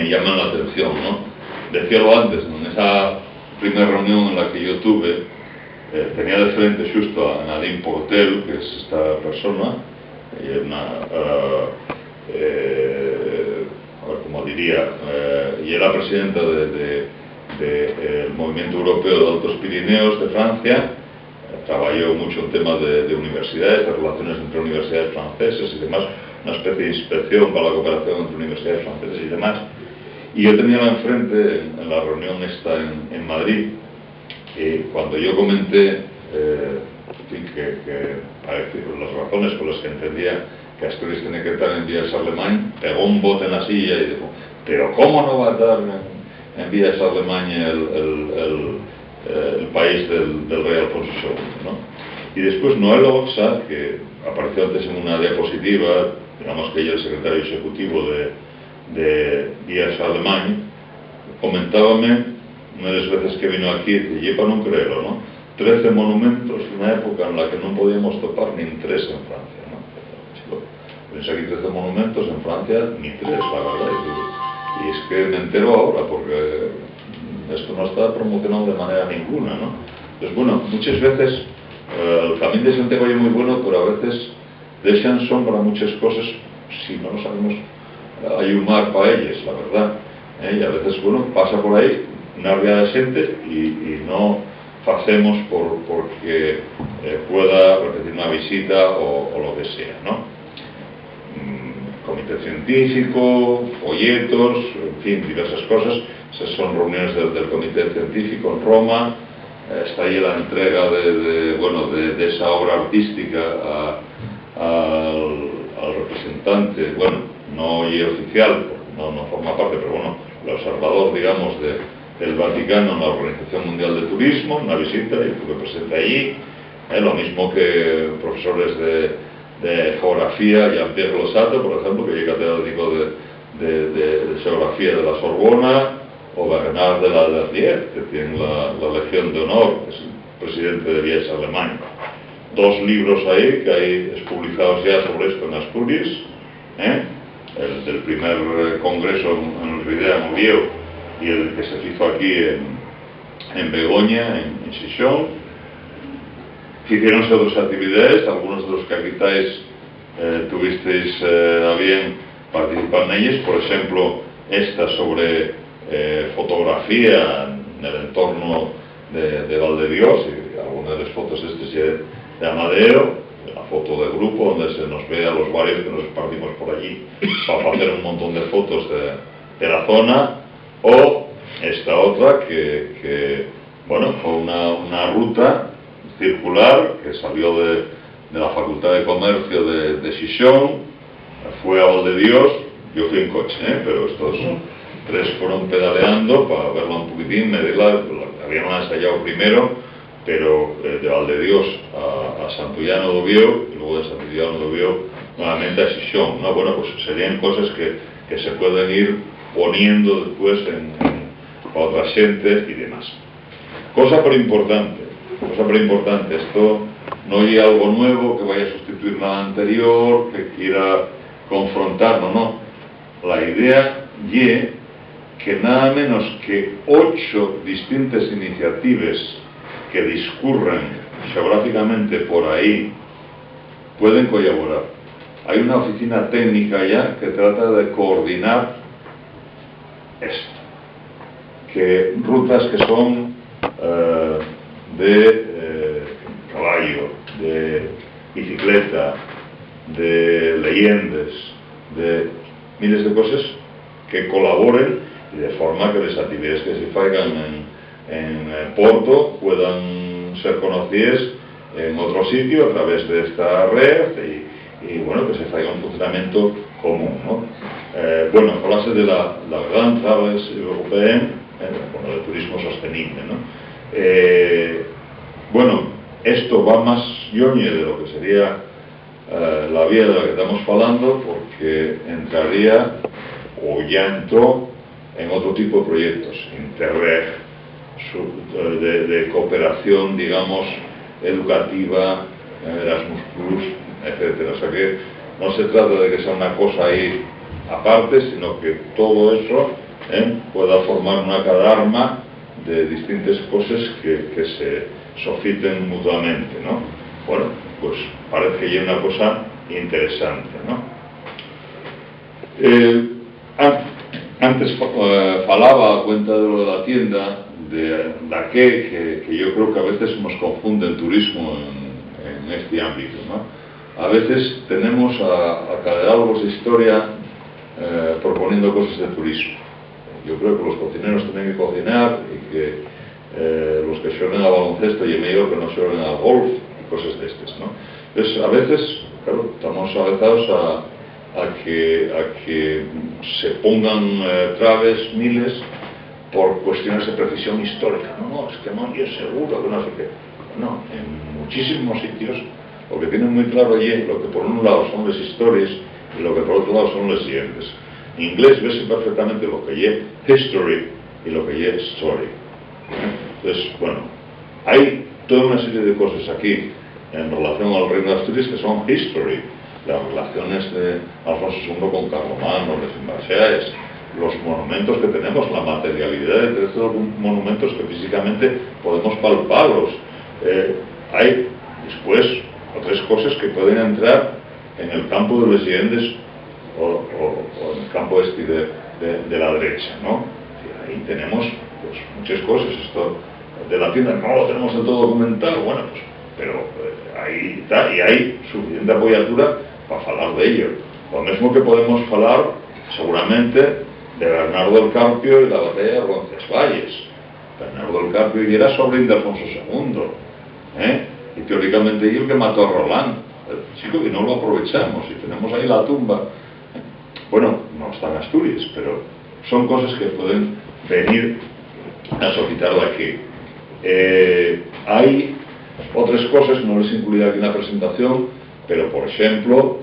llaman la atención, ¿no? Decíalo antes, en esa primera reunión en la que yo tuve, tenía de frente justo a Nadine Portel, que es esta persona, y es una, a ver cómo diría, y era presidenta del Movimiento Europeo de Altos Pirineos de Francia. Trabajó mucho en temas de universidades, de relaciones entre universidades francesas y demás, una especie de inspección para la cooperación entre universidades francesas y demás. Y yo tenía enfrente, en la reunión esta en Madrid, cuando yo comenté que las razones por las que entendía que Asturias tiene que estar en Vía de Charlemagne, pegó un bote en la silla y dijo, pero ¿cómo no va a estar en Vía de Charlemagne el país del rey Alfonso II, ¿no? Y después Noel Oxa, que apareció antes en una diapositiva, digamos que ella es el secretario ejecutivo de Vía Charlemagne, comentábame una de las veces que vino aquí, que lleva no creerlo, ¿no? 13 monumentos, una época en la que no podíamos topar ni 3 en Francia, ¿no? Tienes aquí 13 monumentos, en Francia ni 3, la verdad. Y es que me entero ahora, porque esto no está promocionado de manera ninguna, ¿no? Entonces, bueno, muchas veces el Camino de Santiago es muy bueno, pero a veces dejan sombra muchas cosas si no sabemos ayudar para ellas, la verdad. Y a veces, bueno, pasa por ahí una ría de gente y no hacemos porque pueda repetir una visita o lo que sea, ¿no? Comité científico, folletos, en fin, diversas cosas. Esas son reuniones del comité científico en Roma. Está ahí la entrega de esa obra artística al representante, bueno, no y oficial, no forma parte, pero bueno, el observador, digamos, del Vaticano en la Organización Mundial de Turismo, una visita, y estuve presente allí, lo mismo que profesores de geografía, Jean-Pierre Losato, por ejemplo, que es catedrático de geografía de la Sorbona, o Bernard de la Derrière, que tiene la Legión de Honor, que es el presidente de Vía de Charlemagne. 2 libros ahí, que hay publicados ya sobre esto en Asturias, el del primer congreso en el Ridea, en Oviedo, y el que se hizo aquí en Begoña, en Xixón. Hicieronse otras actividades, algunos de los que aquí tuvisteis a bien participar en ellas, por ejemplo, esta sobre fotografía en el entorno de Valdedios, y algunas de las fotos de Amadeo, la foto de grupo donde se nos ve a los varios que nos partimos por allí para hacer un montón de fotos de la zona, o esta otra que bueno, fue una ruta circular que salió de la Facultad de Comercio de Xixón, fue a Valdedios. Yo fui en coche, pero estos 3 fueron pedaleando para verla un poquitín, medirla, habíamos ensayado primero, pero de Valdedios a Santullano de Oviedo, y luego de Santullano de Oviedo nuevamente a Xixón, ¿no? Bueno, pues serían cosas que se pueden ir poniendo después para otra gente y demás. Cosa pero importante, esto no es algo nuevo que vaya a sustituir nada anterior, que quiera confrontarnos, no. La idea es que nada menos que 8 distintas iniciativas que discurren geográficamente por ahí pueden colaborar. Hay una oficina técnica ya que trata de coordinar esto, que rutas que son de caballo, de bicicleta, de leyendas, de miles de cosas que colaboren y de forma que las actividades que se hagan en Porto puedan ser conocidas en otro sitio a través de esta red y bueno, que se haga un funcionamiento común, ¿no? Bueno, hablase de la Grande Travels Européenne, bueno, de turismo sostenible, ¿no? Bueno, esto va más lloñe de lo que sería la vía de la que estamos hablando, porque entraría, o ya entró, en otro tipo de proyectos, Interreg, de cooperación, digamos, educativa, Erasmus Plus, etcétera. O sea que no se trata de que sea una cosa ahí aparte, sino que todo eso pueda formar una cadarma de distintas cosas que se sofiten mutuamente, ¿no? Bueno, pues parece que hay una cosa interesante, ¿no? Antes falaba a cuenta de lo de la tienda de que yo creo que a veces nos confunde el turismo en este ámbito, ¿no? A veces tenemos a catálogos de historia proponiendo cosas de turismo. Yo creo que los cocineros tienen que cocinar y que los que juegan a baloncesto y mejor que no juegan al golf y cosas de estas, ¿no? Entonces, a veces, claro, estamos avezados a que se pongan traves, miles, por cuestiones de precisión histórica. No, es que no, yo seguro que no sé qué. No, en muchísimos sitios lo que tienen muy claro allí, lo que por un lado son las historias y lo que por otro lado son las siguientes. En inglés ves perfectamente lo que es history y lo que es story. Entonces, bueno, hay toda una serie de cosas aquí en relación al reino de Asturias que son history. Las relaciones de Alfonso II con Carlomagno, las embajadas, los monumentos que tenemos, la materialidad de estos monumentos que físicamente podemos palparlos. Hay después otras cosas que pueden entrar en el campo de las leyendas o en el campo de la derecha, ¿no? Y ahí tenemos pues, muchas cosas. Esto de la tienda no lo tenemos del todo documentado, bueno, pues, pero ahí está, y hay suficiente apoyatura para hablar de ello. Lo mismo que podemos hablar, seguramente, de Bernardo del Carpio y la batalla de Roncesvalles. Bernardo del Carpio y era sobrino de Alfonso II, y teóricamente y el que mató a Roland. Chico, que no lo aprovechamos, y tenemos ahí la tumba. Bueno, no está en Asturias, pero son cosas que pueden venir a solicitar de aquí. Hay otras cosas, no les incluiré aquí en la presentación, pero por ejemplo,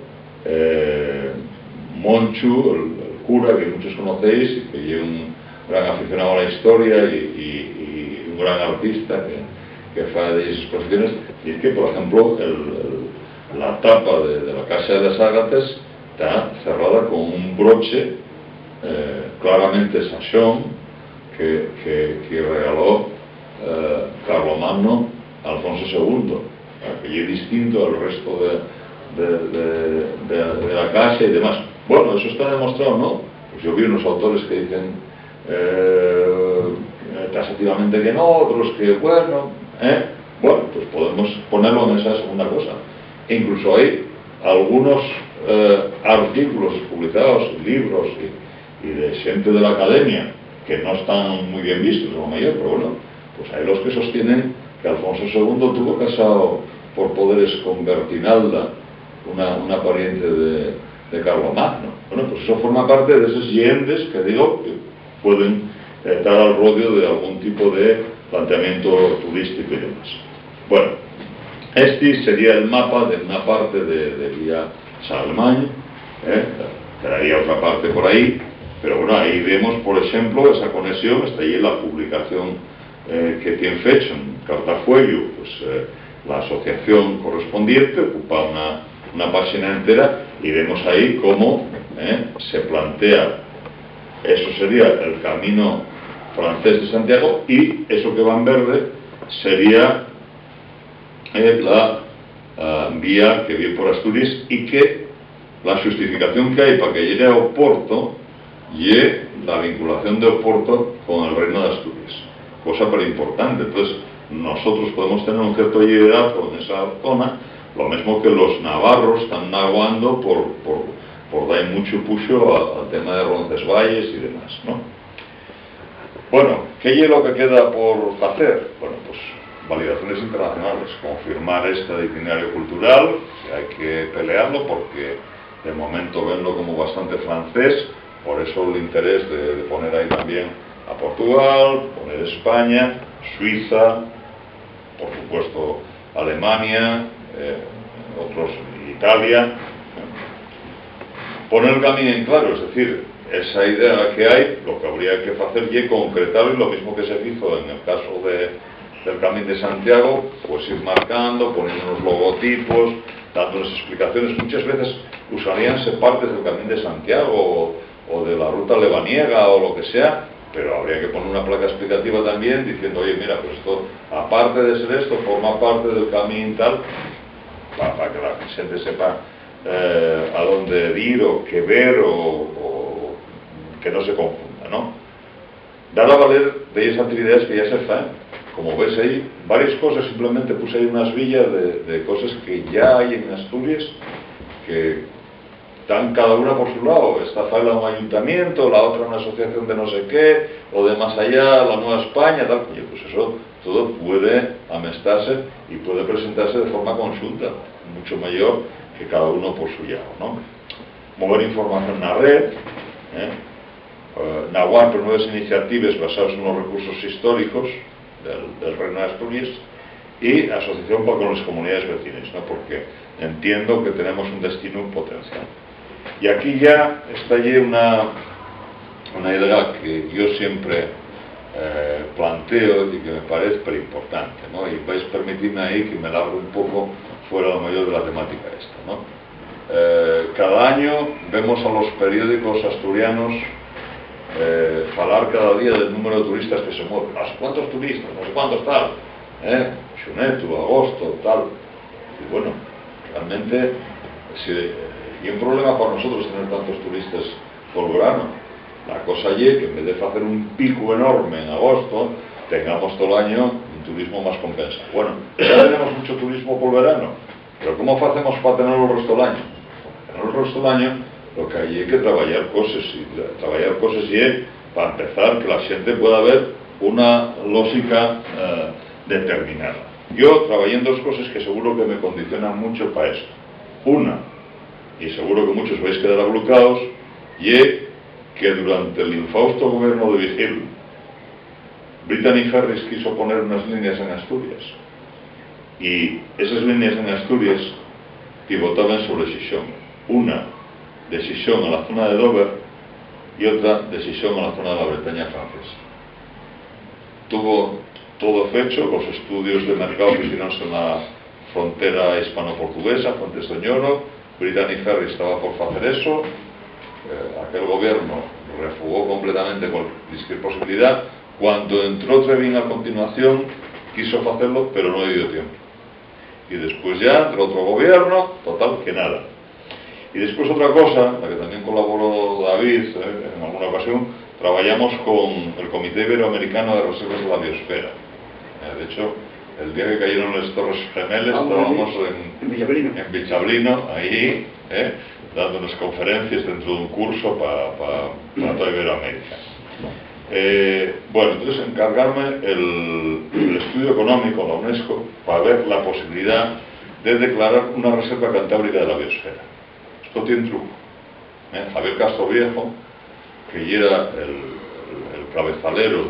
Monchu, el cura que muchos conocéis, y que es un gran aficionado a la historia y un gran artista que hace de esas exposiciones, y es que, por ejemplo, la tapa de la Casa de las Ágatas está cerrada con un broche claramente Sachón que regaló Carlomagno a Alfonso II, que es distinto al resto de la casa y demás. Bueno, eso está demostrado, ¿no? Pues yo vi unos autores que dicen taxativamente que no, otros que bueno, bueno, pues podemos ponerlo en esa segunda cosa. E incluso hay algunos artículos publicados, libros y de gente de la academia que no están muy bien vistos, a lo mejor, pero bueno, pues hay los que sostienen que Alfonso II tuvo casado por poderes con Bertinalda, una pariente de Carlomagno. Bueno, pues eso forma parte de esas leyendas que digo que pueden dar al rodeo de algún tipo de planteamiento turístico y demás. Bueno, este sería el mapa de una parte de Vía Charlemagne, quedaría otra parte por ahí, pero bueno, ahí vemos, por ejemplo, esa conexión, está ahí en la publicación que tiene fecha en Cartafuello, pues la asociación correspondiente ocupa una página entera y vemos ahí cómo se plantea, eso sería el camino francés de Santiago, y eso que va en verde sería la vía que viene por Asturias, y que la justificación que hay para que llegue a Oporto y la vinculación de Oporto con el reino de Asturias, cosa pero importante. Entonces nosotros podemos tener un cierto liderazgo en esa zona, lo mismo que los navarros están naguando por dar mucho puxo al tema de Roncesvalles y demás, ¿no? Bueno, ¿qué es lo que queda por hacer? Bueno, pues validaciones internacionales, confirmar este itinerario cultural, que hay que pelearlo porque de momento venlo como bastante francés, por eso el interés de poner ahí también a Portugal, poner España, Suiza, por supuesto Alemania, otros Italia. Poner el camino en claro, es decir, esa idea que hay, lo que habría que hacer y concretar, lo mismo que se hizo en el caso del Camino de Santiago, pues ir marcando, poniendo unos logotipos, dándoles explicaciones. Muchas veces usaríanse partes del Camino de Santiago o de la ruta lebaniega o lo que sea, pero habría que poner una placa explicativa también diciendo, oye, mira, pues esto, aparte de ser esto, forma parte del camino tal, para que la gente sepa a dónde ir o qué ver o que no se confunda, ¿no? Dar a valer de esas actividades que ya se hacen. Como ves ahí, varias cosas, simplemente puse ahí unas villas de cosas que ya hay en Asturias, que están cada una por su lado. Esta falla un ayuntamiento, la otra una asociación de no sé qué, o de más allá, la Nueva España, tal. Oye, pues eso todo puede amestarse y puede presentarse de forma conjunta, mucho mayor que cada uno por su lado, ¿no? Mover información en la red, naguar por nuevas iniciativas basadas en los recursos históricos del Reino de Asturias y asociación con las comunidades vecinas, ¿no? Porque entiendo que tenemos un destino potencial. Y aquí ya está allí una idea que yo siempre planteo y que me parece pero importante, ¿no? Y vais a permitirme ahí que me largo un poco fuera lo mayor de la temática esta, ¿no? Cada año vemos a los periódicos asturianos falar cada día del número de turistas que se mueven. ¿Cuántos turistas? No sé cuántos tal. Xuneto, agosto, tal. Y bueno, realmente y un problema para nosotros tener tantos turistas por verano. La cosa allí que en vez de hacer un pico enorme en agosto, tengamos todo el año un turismo más compensado. Bueno, ya tenemos mucho turismo por verano, pero ¿cómo hacemos para tenerlo el resto del año? Para tenerlo el resto del año, lo que hay que trabajar cosas y para empezar que la gente pueda ver una lógica determinada. Yo trabajé en dos cosas que seguro que me condicionan mucho para esto. Una, y seguro que muchos vais a quedar ablucados, y que durante el infausto gobierno de Vigil, Brittany Ferries quiso poner unas líneas en Asturias, y esas líneas en Asturias pivotaban sobre Xixón. Una de Xixón a la zona de Dover y otra de Xixón a la zona de la Bretaña francesa. Tuvo todo fecho, los estudios de mercado que hicieron en la frontera hispano-portuguesa, Fuentes de Oñoro. Brittany Ferries estaba por hacer eso. Aquel gobierno refugó completamente cualquier posibilidad. Cuando entró Trevín a continuación, quiso hacerlo, pero no le dio tiempo. Y después ya entró otro gobierno, total, que nada. Y después otra cosa, la que también colaboró David en alguna ocasión, trabajamos con el Comité Iberoamericano de Reservas de la Biosfera. De hecho, el día que cayeron las Torres Gemelas, estábamos en Vichablino, ahí, dando unas conferencias dentro de un curso para toda Iberoamérica. Bueno, entonces encargarme el estudio económico, la UNESCO, para ver la posibilidad de declarar una reserva cantábrica de la biosfera. Esto tiene truco. Javier Castro Viejo, que era el cabezalero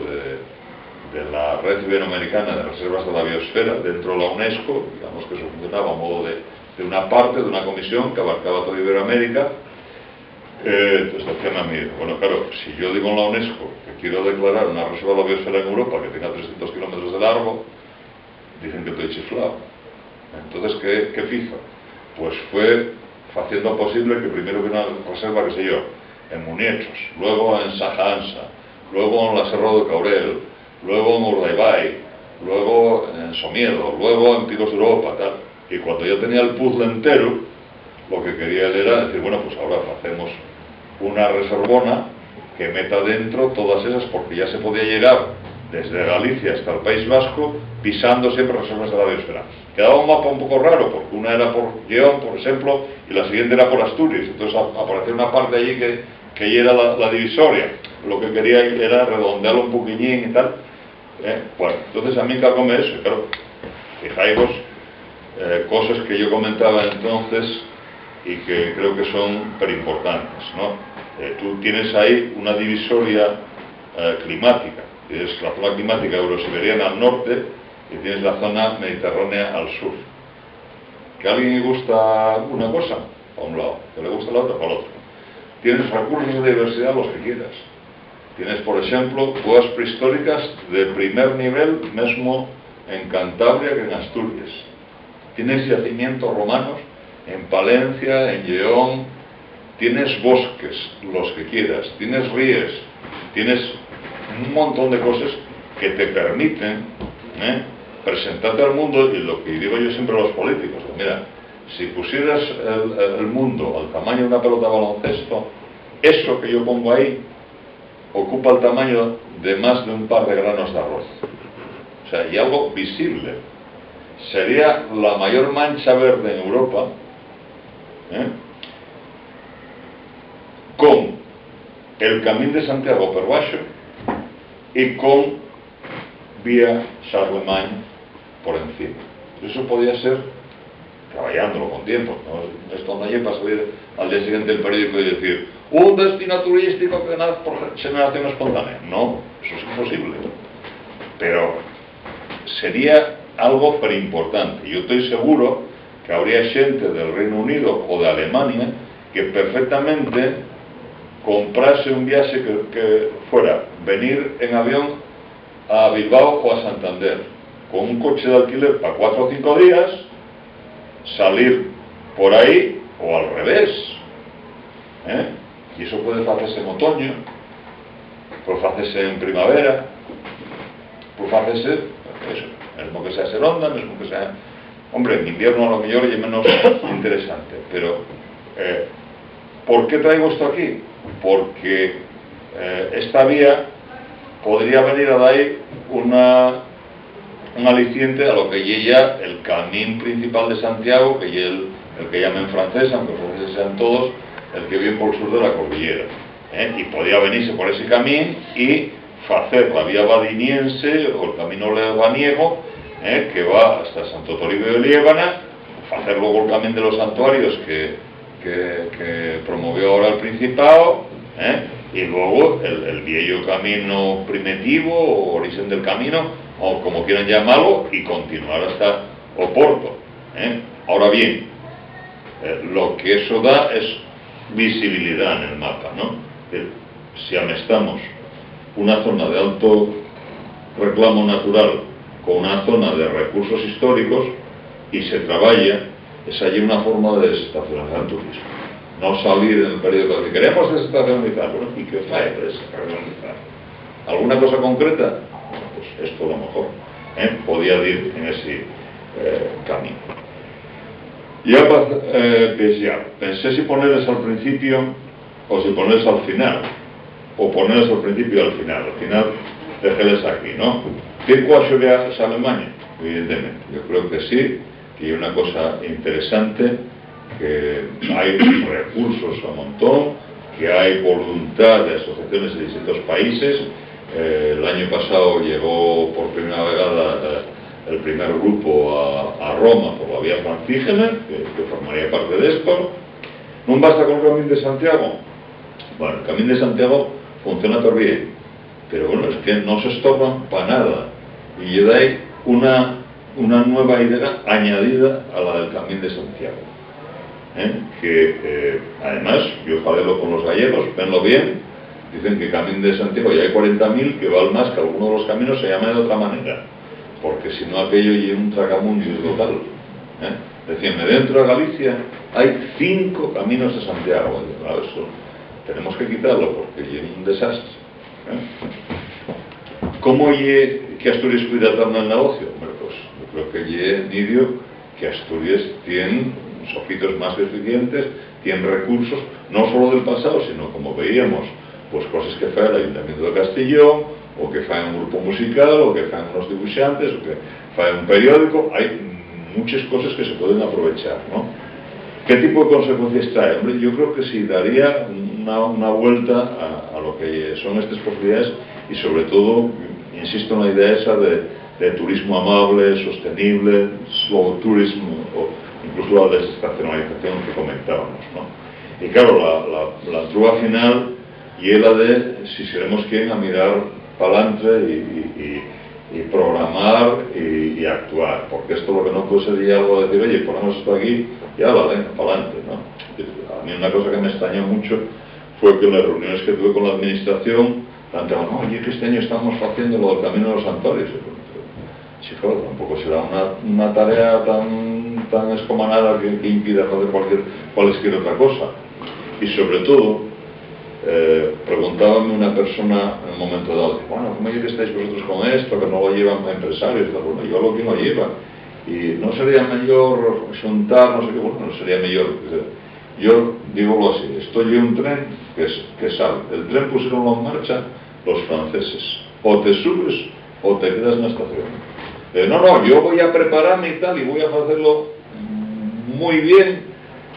de la Red Iberoamericana de Reservas de la Biosfera dentro de la UNESCO, digamos que eso funcionaba a modo de una parte, de una comisión que abarcaba toda Iberoamérica. Entonces decían a mí, bueno, claro, si yo digo en la UNESCO que quiero declarar una reserva de la biosfera en Europa que tenga 300 kilómetros de largo, dicen que estoy chiflado. Entonces, ¿qué hizo? Pues fue haciendo posible que primero hubiera una reserva, qué sé yo, en Muniechos, luego en Sajansa, luego en la Serra de Caurel, luego en Urdaibai, luego en Somiedo, luego en Picos de Europa, tal. Y cuando ya tenía el puzzle entero, lo que quería él era decir, bueno, pues ahora hacemos una reservona que meta dentro todas esas, porque ya se podía llegar desde Galicia hasta el País Vasco, pisando siempre reservas de la biosfera. Quedaba un mapa un poco raro, porque una era por León, por ejemplo, y la siguiente era por Asturias. Entonces aparecía una parte allí que ya era la divisoria. Lo que quería era redondearlo un poquillín y tal. Bueno, entonces a mí encargóme eso. Y claro, fijaos, cosas que yo comentaba entonces, y que creo que son perimportantes, ¿no? Tú tienes ahí una divisoria climática. Tienes la zona climática eurosiberiana al norte y tienes la zona mediterránea al sur. Que a alguien le gusta una cosa, a un lado, que le gusta la otra, para el otro. Tienes recursos de diversidad los que quieras. Tienes, por ejemplo, cuevas prehistóricas de primer nivel, mismo en Cantabria que en Asturias. Tienes yacimientos romanos en Palencia, en Lleón. Tienes bosques, los que quieras. Tienes ríos. Tienes un montón de cosas que te permiten presentarte al mundo, y lo que digo yo siempre a los políticos, mira, si pusieras el mundo al tamaño de una pelota de baloncesto, eso que yo pongo ahí ocupa el tamaño de más de un par de granos de arroz. O sea, y algo visible. Sería la mayor mancha verde en Europa, con el Camín de Santiago per baixo y con vía Charlemagne por encima. Eso podía ser trabajándolo con tiempo, ¿no? Esto no llega para salir al día siguiente del periódico y decir un destino turístico que nace por generación espontánea. No, eso es imposible. Pero sería algo preimportante. Yo estoy seguro que habría gente del Reino Unido o de Alemania que perfectamente comprase un viaje que fuera venir en avión a Bilbao o a Santander con un coche de alquiler para 4 o 5 días, salir por ahí o al revés, y eso puede hacerse en otoño, puede hacerse en primavera, puede hacerse eso, mismo que sea Seronda, mismo que sea, hombre, en invierno a lo mejor y menos interesante, pero ¿por qué traigo esto aquí? Porque esta vía podría venir a dar un aliciente a lo que ya el camín principal de Santiago, que ya el que llaman francés, aunque los franceses sean todos, el que viene por el sur de la cordillera. Y podía venirse por ese camín y hacer la vía vadiniense o el camino lebaniego, que va hasta Santo Toribio de Liébana, hacer luego el camino de los santuarios que promovió ahora el Principado, y luego el viejo camino primitivo o origen del camino, o como quieran llamarlo, y continuar hasta Oporto. Ahora bien, lo que eso da es visibilidad en el mapa, ¿no? Si amestamos una zona de alto reclamo natural con una zona de recursos históricos y se trabaja, es allí una forma de desestacionalizar el turismo. No salir en el periódico que queremos desestacionalizar, bueno, ¿y qué os trae desestacionalizar? ¿Alguna cosa concreta? Pues esto a lo mejor podía ir en ese camino. Ya pensé si ponerles al principio o si ponerles al final, o ponerles al principio y al final déjeles aquí, ¿no? ¿Qué cuacho de Alemania? Evidentemente, yo creo que sí, que hay una cosa interesante, que hay recursos a montón, que hay voluntad de asociaciones de distintos países. El año pasado llegó por primera vez el primer grupo a Roma por la vía Francígena, que formaría parte de esto. ¿No basta con el Camín de Santiago? Bueno, el Camín de Santiago funciona todavía, pero bueno, es que no se estorban para nada, y llega ahí una nueva idea añadida a la del Camín de Santiago, que además, yo jalelo con los gallegos, venlo bien, dicen que Camín de Santiago ya hay 40.000, que val más que alguno de los caminos se llame de otra manera, porque si no aquello y un tragamundio total. Decíanme, dentro de Galicia hay 5 caminos de Santiago. Claro, eso tenemos que quitarlo porque es un desastre. ¿Cómo es que Asturias cuida tanto el negocio? Bueno, pues yo creo que es nidio que Asturias tiene ojitos más eficientes, tiene recursos, no solo del pasado, sino como veíamos, pues cosas que fue el Ayuntamiento de Castellón, o que fue un grupo musical, o que fue unos dibujantes, o que fue un periódico. Hay muchas cosas que se pueden aprovechar, ¿no? ¿Qué tipo de consecuencias trae? Hombre, yo creo que sí daría una vuelta a lo que son estas posibilidades, y sobre todo, insisto en la idea esa de turismo amable, sostenible, slow tourism, incluso la desestacionalización que comentábamos, ¿no? Y claro, la trúa final y la de si seremos quien a mirar para adelante y programar y actuar, porque esto lo que no puede ser ya algo de decir, oye, ponemos esto aquí y ahora venga, para adelante, ¿no? A mí una cosa que me extrañó mucho fue que en las reuniones que tuve con la administración planteaban, no, oye, que este año estamos haciendo lo del Camino de los Santuarios. Sí, claro, tampoco será una tarea tan escomanada que impida hacer cualquier otra cosa. Y sobre todo, preguntábame una persona en un momento dado, bueno, ¿cómo es que estáis vosotros con esto? Que no lo llevan empresarios. Bueno, yo lo que no lleva. Y no sería mejor juntar, no sé qué, bueno, no sería mejor. Yo digo así, estoy en un tren que sale. El tren pusieron en marcha los franceses. O te subes o te quedas en la estación. No, yo voy a prepararme y tal, y voy a hacerlo muy bien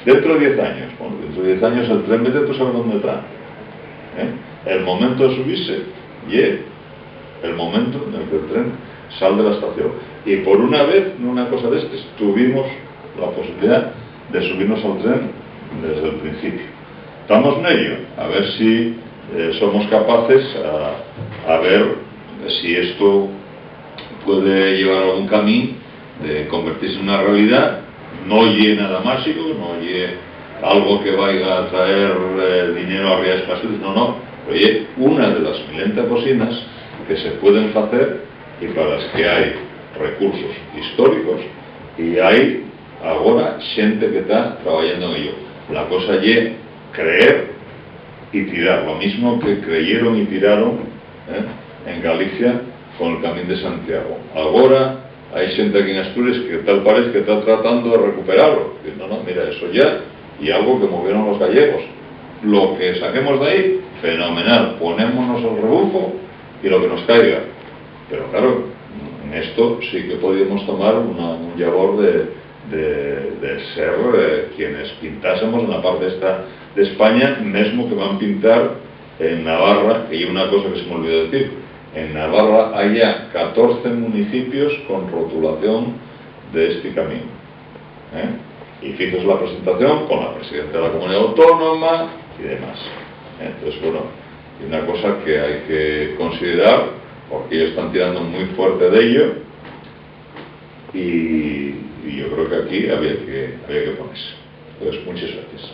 dentro de 10 años. Bueno, dentro de 10 años el tren, vete tú sabes dónde está. El momento de subirse y el momento en el que el tren sale de la estación. Y por una vez, en una cosa de estas, tuvimos la posibilidad de subirnos al tren desde el principio. Estamos en ello, a ver si somos capaces a ver si esto puede llevar a algún camino de convertirse en una realidad. No lleve nada mágico, no lleve algo que vaya a traer dinero a reales fáciles, no, oye, una de las milenta cocinas que se pueden hacer y para las que hay recursos históricos y hay ahora gente que está trabajando en ello. La cosa es creer y tirar, lo mismo que creyeron y tiraron en Galicia con el Camino de Santiago. Ahora hay gente aquí en Asturias que tal parece que está tratando de recuperarlo. Y no, mira, eso ya, y algo que movieron los gallegos. Lo que saquemos de ahí, fenomenal, ponémonos el rebufo y lo que nos caiga. Pero claro, en esto sí que podíamos tomar un labor de ser quienes pintásemos en la parte esta de España, mismo que van a pintar en Navarra, que hay una cosa que se me olvidó decir. En Navarra hay ya 14 municipios con rotulación de este camino. Y fíjese la presentación con la presidenta de la comunidad autónoma y demás. Entonces, bueno, y una cosa que hay que considerar, porque ellos están tirando muy fuerte de ello, y yo creo que aquí había que ponerse. Entonces, muchas gracias.